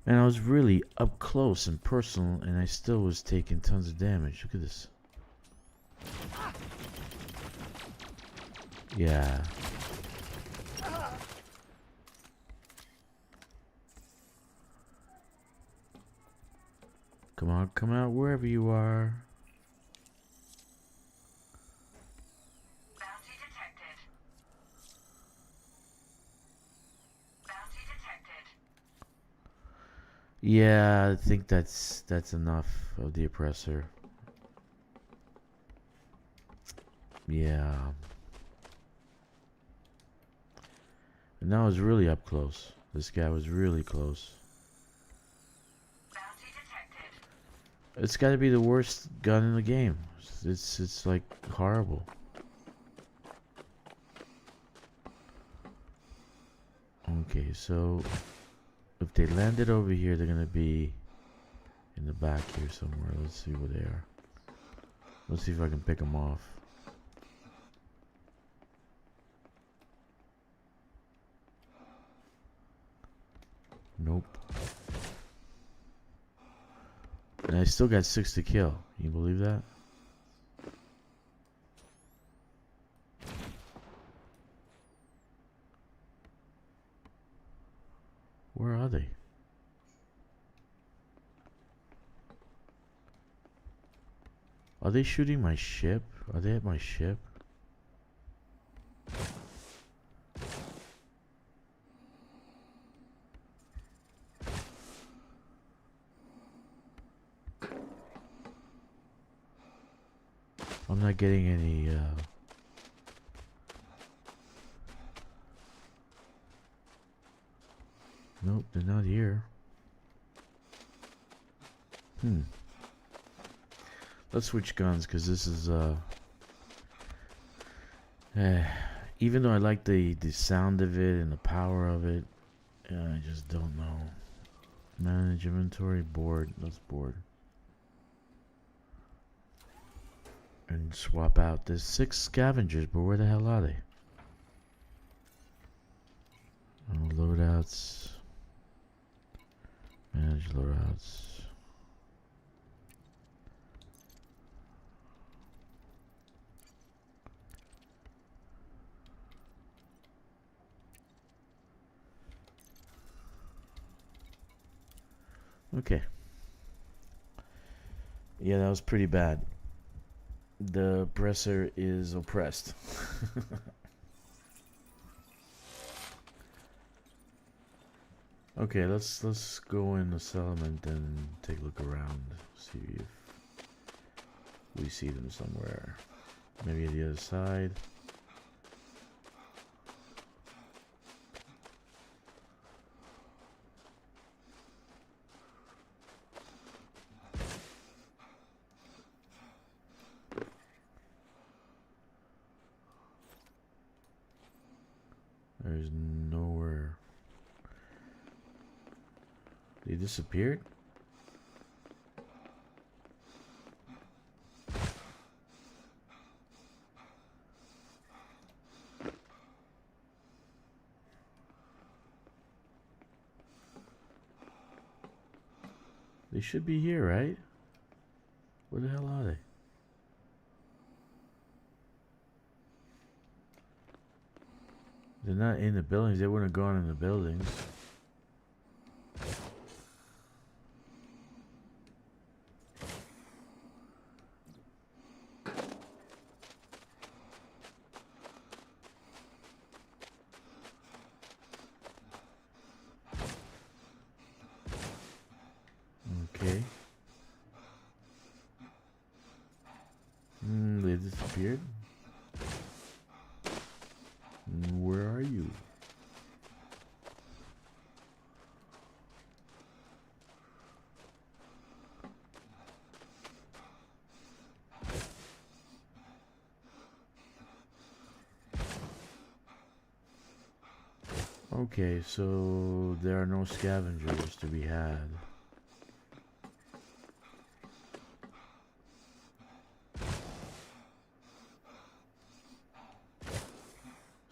And I was really up close and personal, and I still was taking tons of damage. Look at this. Yeah. Come on, come out wherever you are. Bounty detected. Bounty detected. Yeah, I think that's enough of the oppressor. Yeah. And that was really up close. This guy was really close. Bounty detected. It's got to be the worst gun in the game. It's like horrible. Okay, so if they landed over here, they're gonna be in the back here somewhere. Let's see where they are. Let's see if I can pick them off. Nope. And I still got 6 to kill. Can you believe that? Where are they? Are they shooting my ship? Are they at my ship? I'm not getting any, Nope, they're not here. Let's switch guns, because this is, even though I like the sound of it and the power of it, I just don't know. Manage inventory, board, let's board. And swap out. There's 6 scavengers, but where the hell are they? Oh, loadouts. Manage loadouts. Okay. Yeah, that was pretty bad. The oppressor is oppressed. Okay, let's go in the settlement and take a look around. See if we see them somewhere. Maybe on the other side. There's nowhere. They disappeared? They should be here, right? Where the hell are they? They're not in the buildings. They wouldn't have gone in the buildings. disappeared? Where are you? Okay, so there are no scavengers to be had.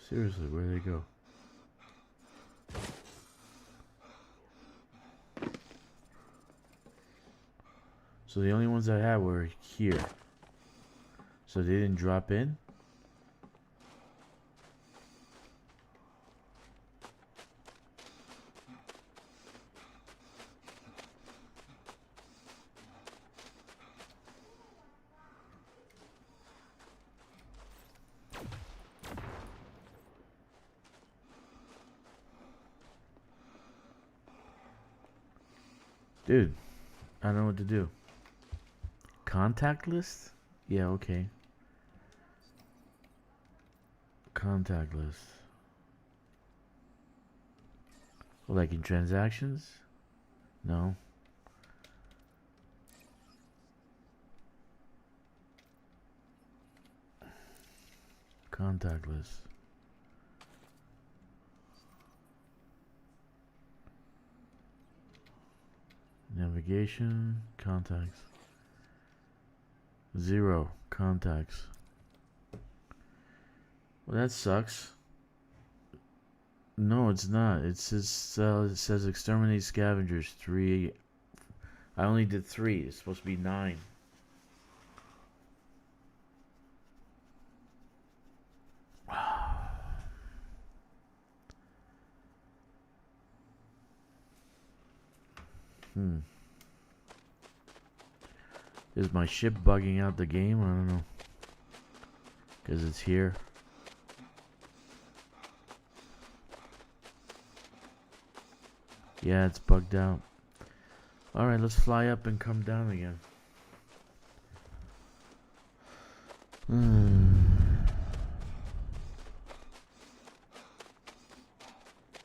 Seriously, where'd they go? So the only ones I had were here. So they didn't drop in? Dude, I don't know what to do. Contact list? Yeah, okay. Contact list. Like in transactions? No. Contact list. Navigation, contacts. 0 contacts. Well, that sucks. No, it's not. It says exterminate scavengers 3. I only did 3. It's supposed to be 9. Is my ship bugging out the game? I don't know. Because it's here. Yeah, it's bugged out. Alright, let's fly up and come down again.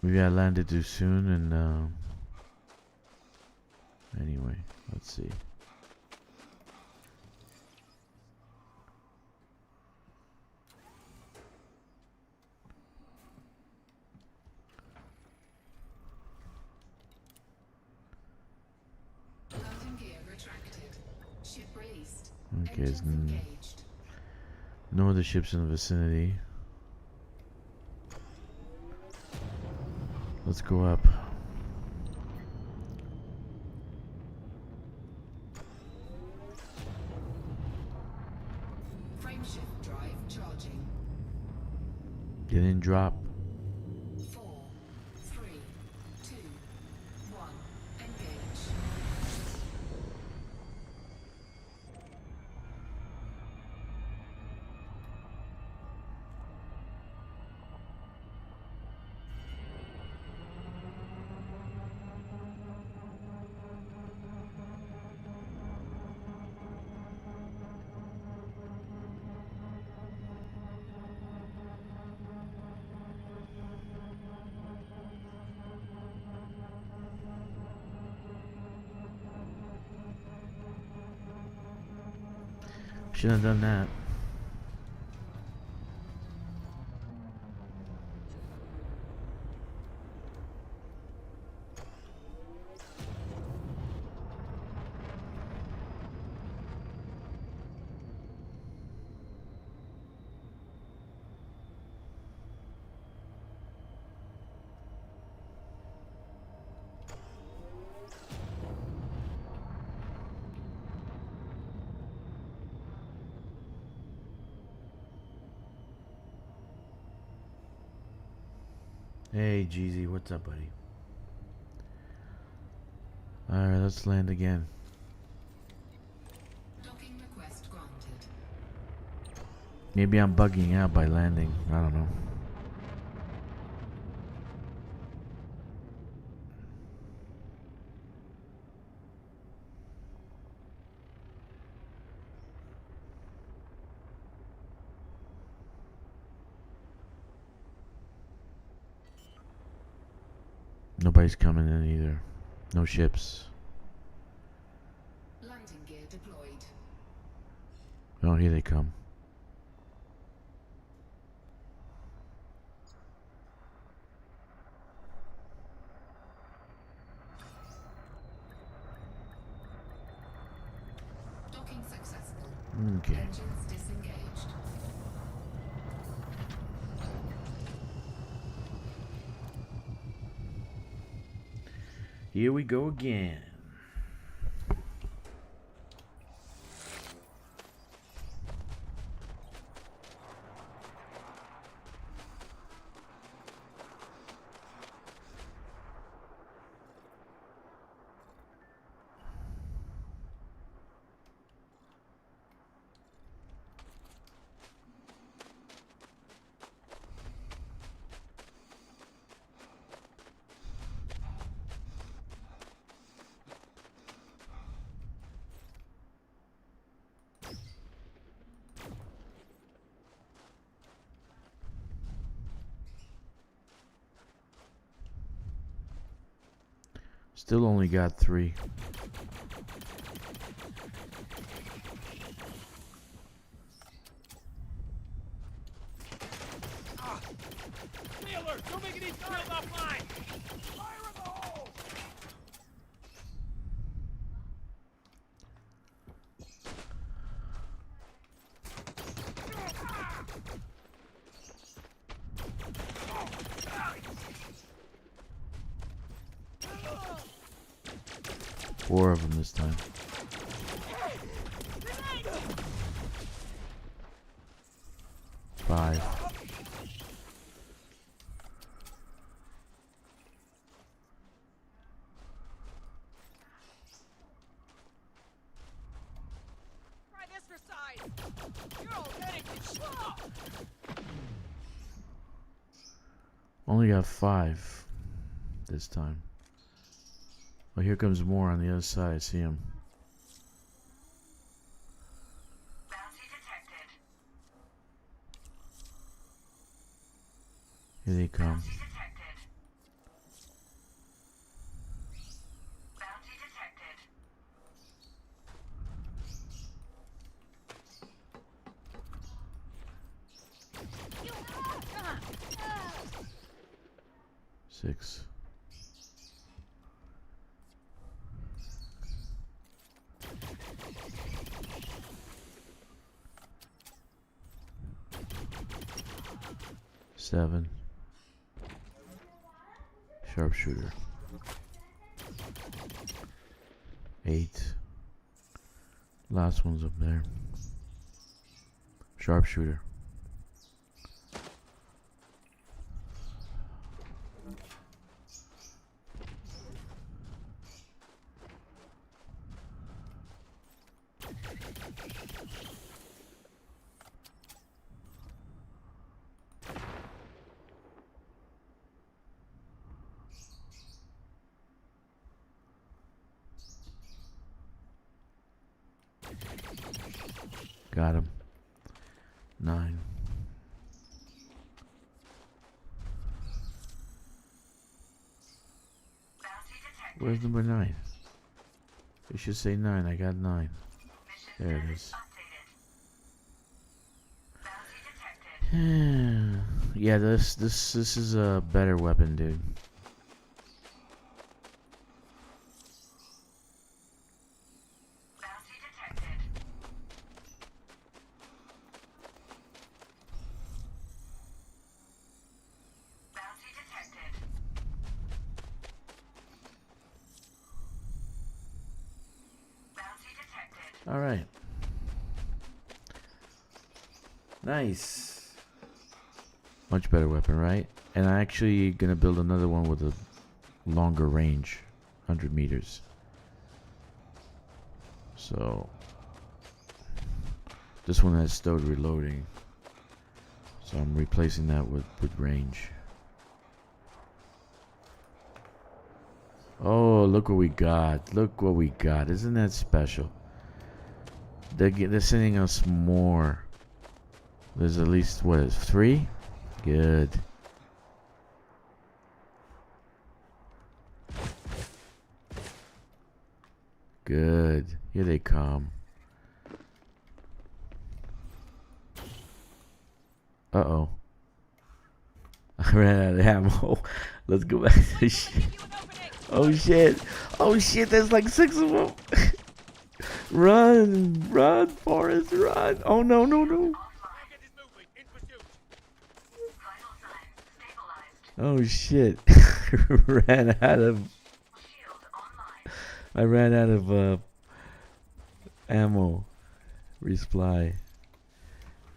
Maybe I landed too soon and anyway, let's see. Landing gear retracted. Ship released. Okay, Engines engaged. no other ships in the vicinity. Let's go up. Frameshift drive charging. Didn't drop. 4, 3, 2, 1. Engage. Shouldn't have done that. Hey, Jeezy, what's up, buddy? Alright, let's land again. Docking request granted. Maybe I'm bugging out by landing. I don't know. Nobody's coming in either. No ships. Landing gear deployed. Oh, here they come. Docking successful. Okay. Engines disengaged. Here we go again. Still only got 3. Sailor, don't make any field offline! Fire in the hole! Four of them this time. Five. Try this for size. You're already shot. Only got 5 this time. Oh, here comes more on the other side. I see him. Bounty detected. Here they come. Bounty detected. Bounty detected. 6. Seven. Sharpshooter. 8. Last one's up there. Sharpshooter. Got him. 9. Where's number 9? It should say 9. I got 9. There it is. Yeah, this is a better weapon, dude. All right. Nice. Much better weapon, right? And I'm actually gonna build another one with a longer range, 100 meters. So this one has stowed reloading, so I'm replacing that with range. Oh, look what we got! Look what we got! Isn't that special? They're sending us more. There's at least, what is 3? Good. Good. Here they come. Uh-oh. I ran out of ammo. Let's go back to the shit. Oh shit. Oh shit, there's like 6 of them. Run. Run, Forrest, run. Oh no, no, no. Oh shit. Ran out of... I ran out of ammo. Resupply.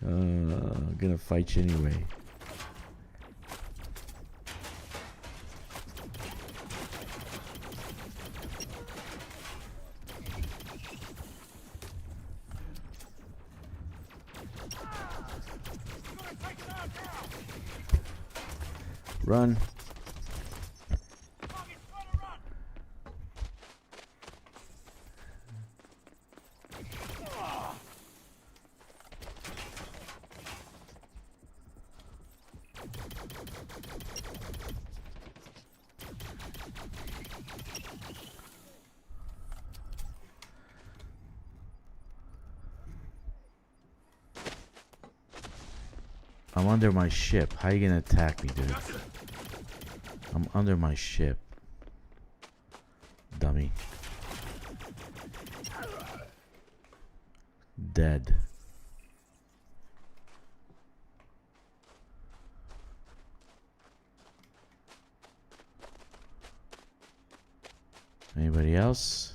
I'm gonna fight you anyway. Run. I'm under my ship. How you gonna attack me, dude? I'm under my ship. Dummy. Dead. Anybody else?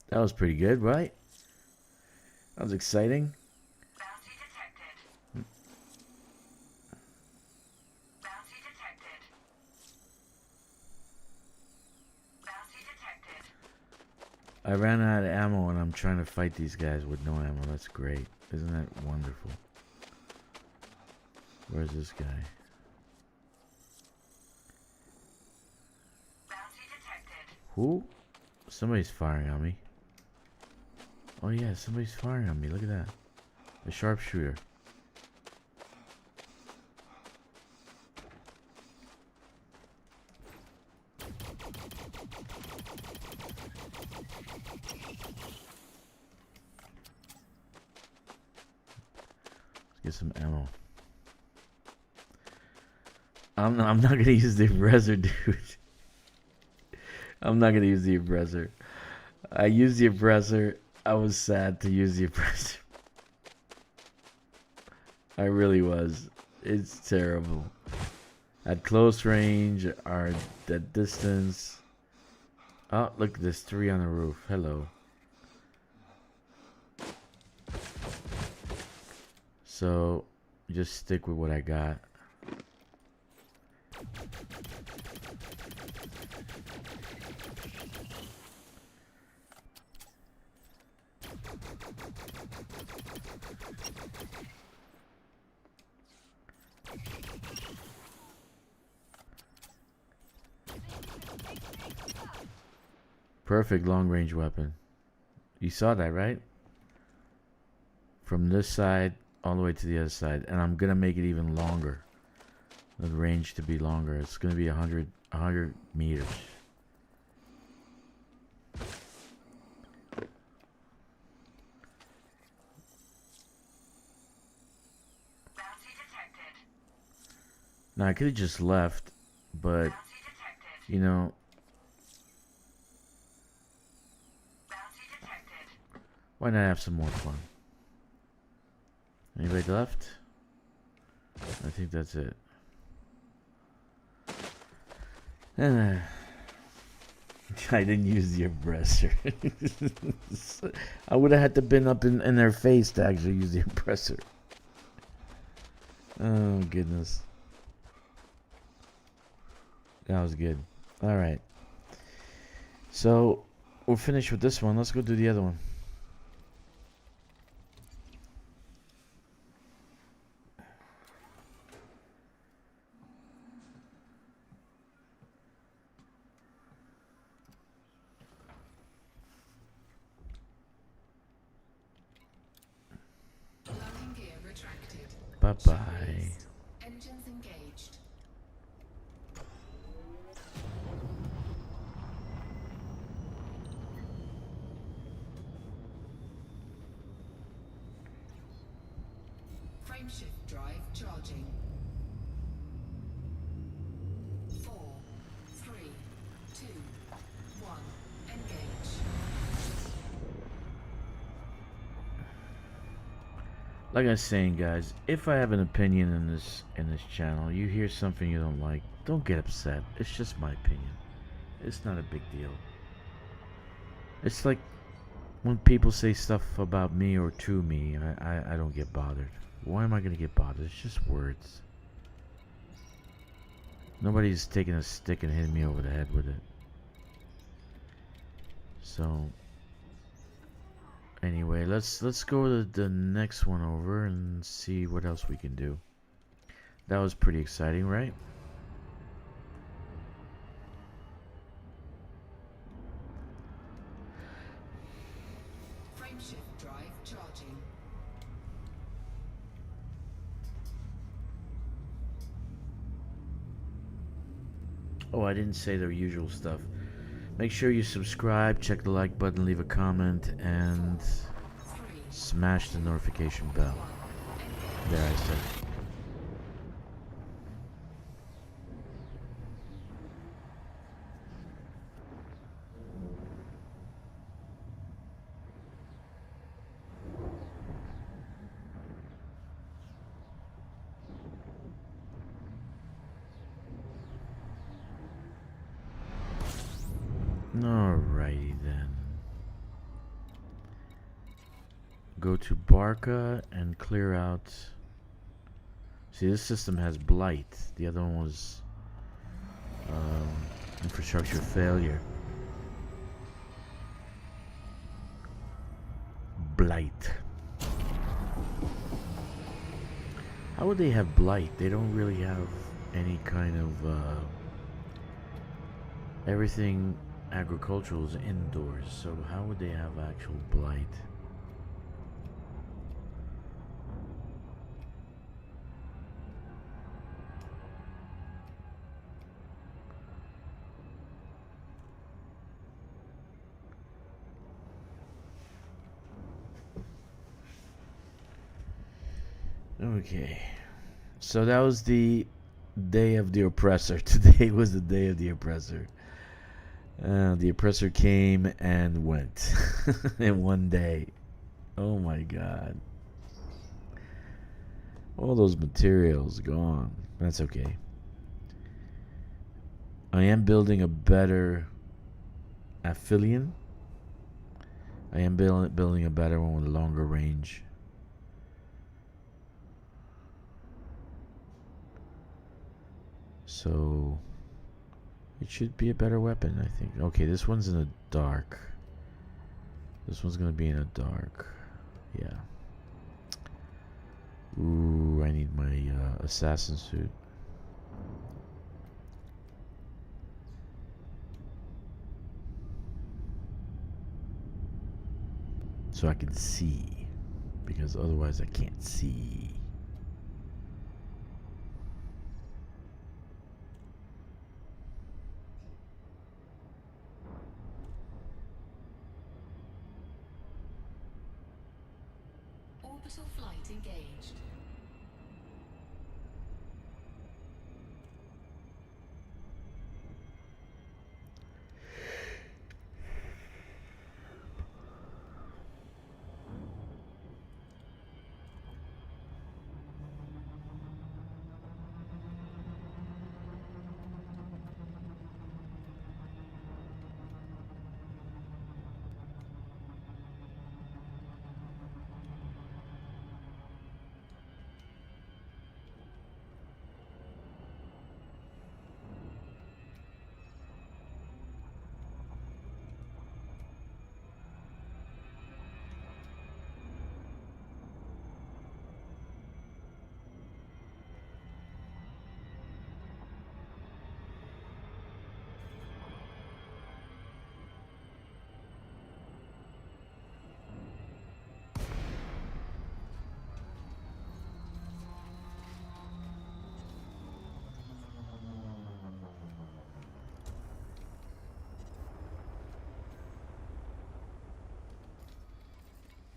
That was pretty good, right? That was exciting. Bounty detected. Bounty detected. Bounty detected. I ran out of ammo and I'm trying to fight these guys with no ammo. That's great. Isn't that wonderful? Where's this guy? Bounty detected. Who? Somebody's firing on me. Oh yeah, somebody's firing on me. Look at that. A sharpshooter. Let's get some ammo. I'm not gonna use the aggressor, dude. I'm not gonna use the aggressor. I used the aggressor. I was sad to use the aggressor. I really was. It's terrible. At close range or at distance. Oh, look, there's 3 on the roof. Hello. So, just stick with what I got. Perfect long-range weapon. You saw that, right? From this side all the way to the other side. And I'm gonna make it even longer. The range to be longer. It's gonna be 100 meters. Bounty detected. Now I could have just left, but Bounty detected. you know, Bounty detected. why not have some more fun? Anybody left? I think that's it. I didn't use the oppressor. I would have had to been up in their face to actually use the oppressor. Oh goodness. That was good. Alright. So we're finished with this one. Let's go do the other one. Landing gear retracted. Bye-bye. Engines engaged. Frameshift drive charging. 4, 3, 2, 1. Engage. Like I was saying, guys, if I have an opinion in this channel, you hear something you don't like, don't get upset. It's just my opinion. It's not a big deal. It's like when people say stuff about me or to me, I don't get bothered. Why am I gonna get bothered? It's just words. Nobody's taking a stick and hitting me over the head with it. So anyway, let's go to the next one over and see what else we can do. That was pretty exciting, right? Frameshift drive charging. Oh, I didn't say the usual stuff. Make sure you subscribe, check the like button, leave a comment, and smash the notification bell. There, I said it. Alrighty then. Go to Barca and clear out. See, this system has blight. The other one was infrastructure failure. Blight. How would they have blight? They don't really have any kind of everything agricultural is indoors, so how would they have actual blight? Okay, so that was the day of the oppressor. Today was the day of the oppressor. The oppressor came and went in one day. Oh my god. All those materials gone. That's okay. I am building a better Aphelion. I am building a better one with a longer range. So it should be a better weapon, I think. Okay, this one's in the dark. This one's gonna be in the dark. Yeah. Ooh, I need my assassin suit. So I can see. Because otherwise I can't see. Orbital flight engaged.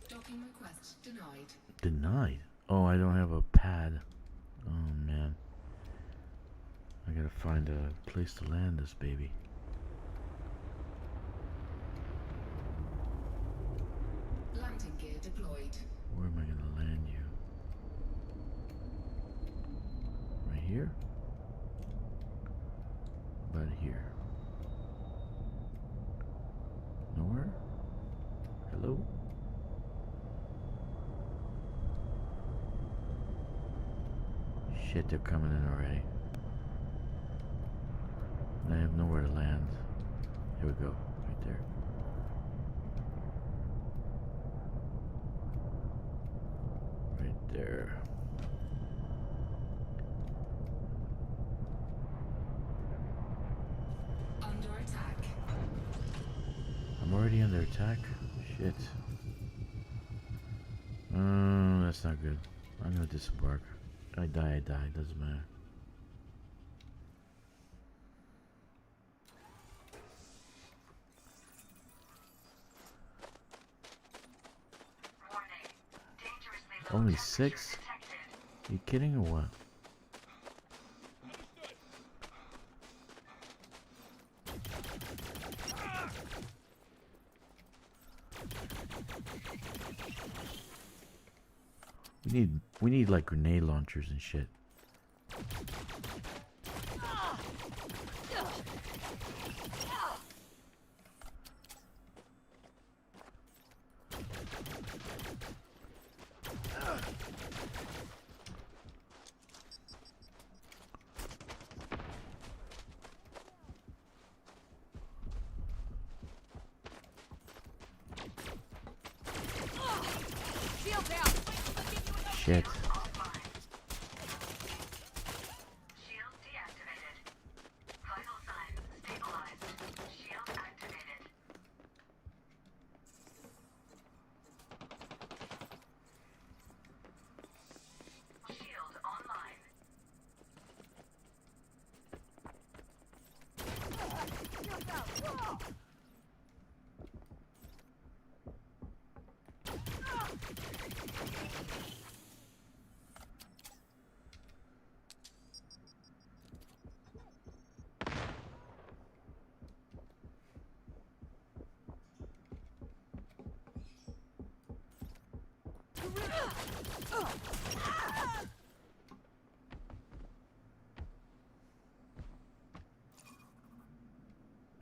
Docking request denied. Denied? Oh, I don't have a pad. Oh man. I gotta find a place to land this baby. Landing gear deployed. Where am I gonna land you? Right here? About here. Nowhere? Hello? Shit, they're coming in already. I have nowhere to land. Here we go, right there. Right there. Under attack. I'm already under attack? Shit. That's not good. I'm gonna disembark. I die, doesn't matter. Warning. Dangerously low Only temperature 6? detected. You kidding or what? We need like grenade launchers and shit. Shield down. Shit. Shield deactivated. Vital signs stabilized. Shield activated. Shield online. Shield down. Whoa.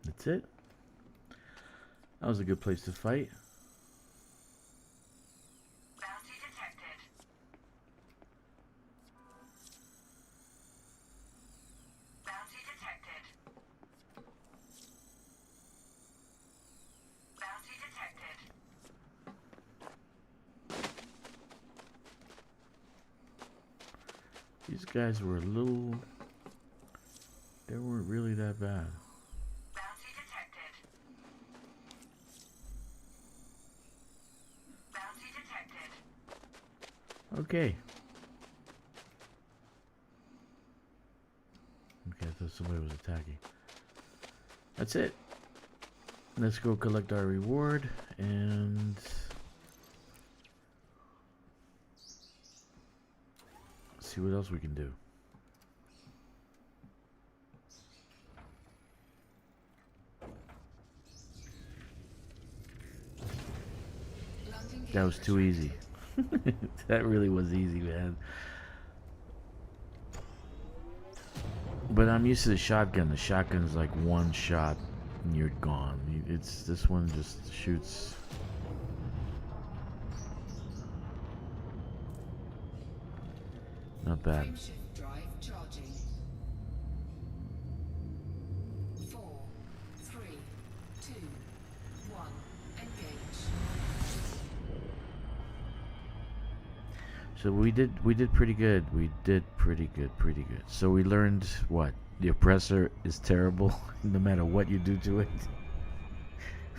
That's it. That was a good place to fight. Bounty detected. Bounty detected. Bounty detected. These guys were a little... They weren't really that bad. Bounty detected. Bounty detected. Okay. Okay, I thought somebody was attacking. That's it. Let's go collect our reward and see what else we can do. Landing gear That was too easy. retracted. That really was easy, man. But I'm used to the shotgun. The shotgun's like one shot and you're gone. It's this one just shoots. Not bad. Frameshift drive charging. 4, 3, 2, 1. Engage. So we did pretty good. We did pretty good. So we learned what? The oppressor is terrible no matter what you do to it.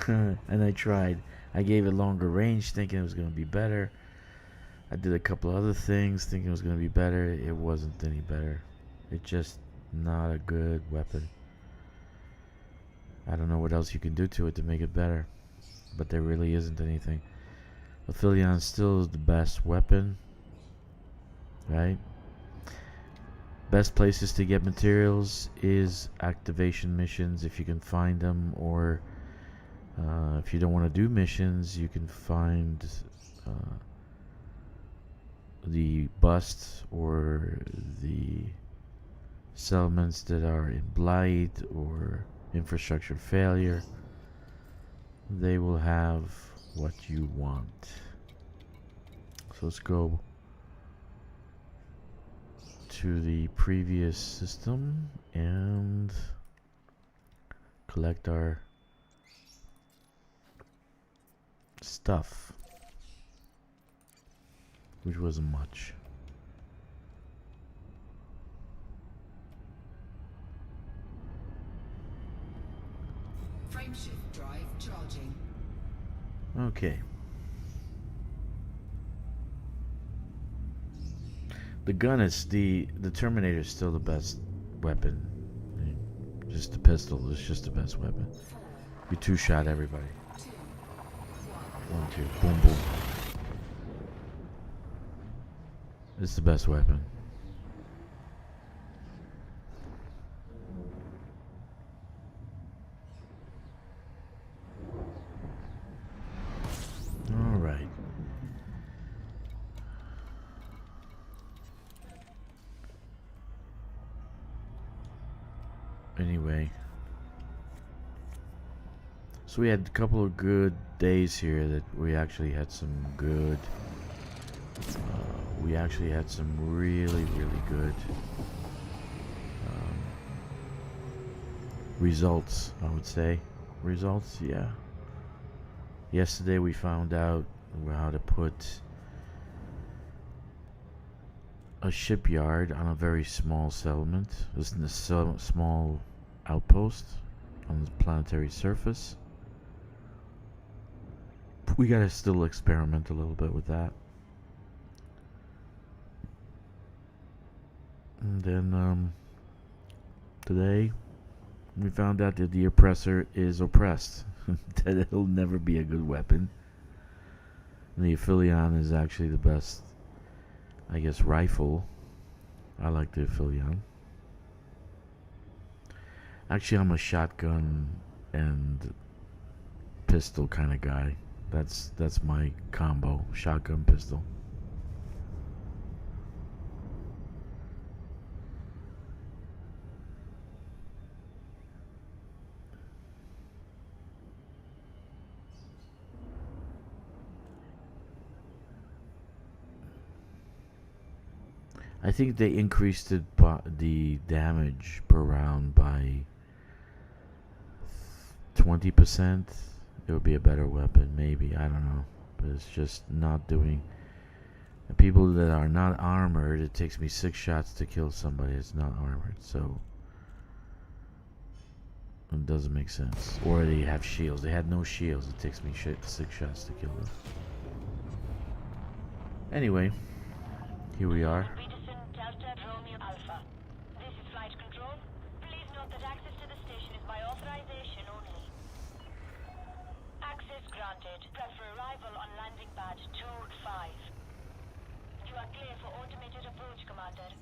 And I tried. I gave it longer range thinking it was going to be better. I did a couple other things thinking it was going to be better. It wasn't any better. It's just not a good weapon. I don't know what else you can do to it to make it better. But there really isn't anything. Aphelion still is the best weapon. right? Best places to get materials is activation missions if you can find them, or if you don't want to do missions, you can find the busts or the settlements that are in blight or infrastructure failure. They will have what you want. So let's go to the previous system and collect our stuff, which wasn't much. Frameshift drive charging. Okay. The gun is the Terminator is still the best weapon. I mean, just the pistol is just the best weapon. You two-shot everybody. 1, 2, boom, boom. It's the best weapon. All right. Anyway, so we had a couple of good days here that we actually had some good we actually had some really good results, I would say. Results, yeah. Yesterday we found out how to put a shipyard on a very small settlement. This is a small outpost on the planetary surface. We gotta still experiment a little bit with that. And then today we found out that the oppressor is oppressed. That it'll never be a good weapon. And the Aphelion is actually the best, I guess, rifle. I like the Aphelion. Actually, I'm a shotgun and pistol kind of guy. That's my combo, shotgun pistol. I think they increased the damage per round by 20%. It would be a better weapon, maybe. I don't know. But it's just not doing... People that are not armored, it takes me 6 shots to kill somebody that's not armored. So it doesn't make sense. Or they have shields. They had no shields. It takes me 6 shots to kill them. Anyway, here we are. Prep for arrival on landing pad 2-5. You are clear for automated approach, Commander.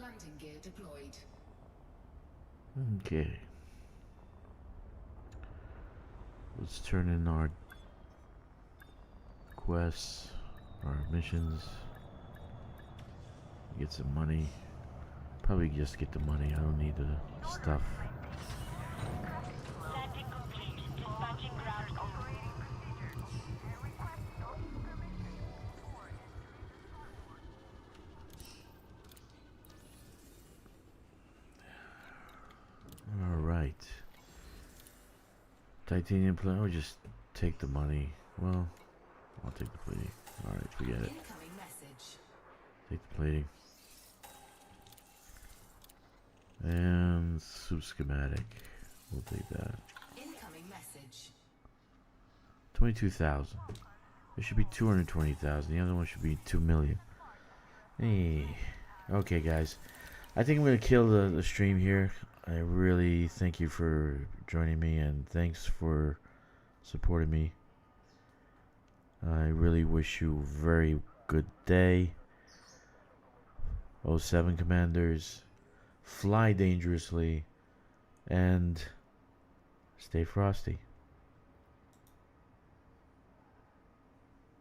Landing gear deployed. Okay. Let's turn in our quests, our missions. Get some money. Probably just get the money. I don't need the stuff. Landing complete. Dispatching ground crew. Alright. Titanium plan. I'll just take the money. Well, I'll take the plating. Alright, forget it. Incoming message. Take the plating. And soup schematic. We'll take that. Incoming message. 22,000. It should be 220,000. The other one should be 2 million. Hey. Okay, guys. I think I'm going to kill the stream here. I really thank you for joining me, and thanks for supporting me. I really wish you a very good day. 07 Commanders. Fly dangerously. And stay frosty.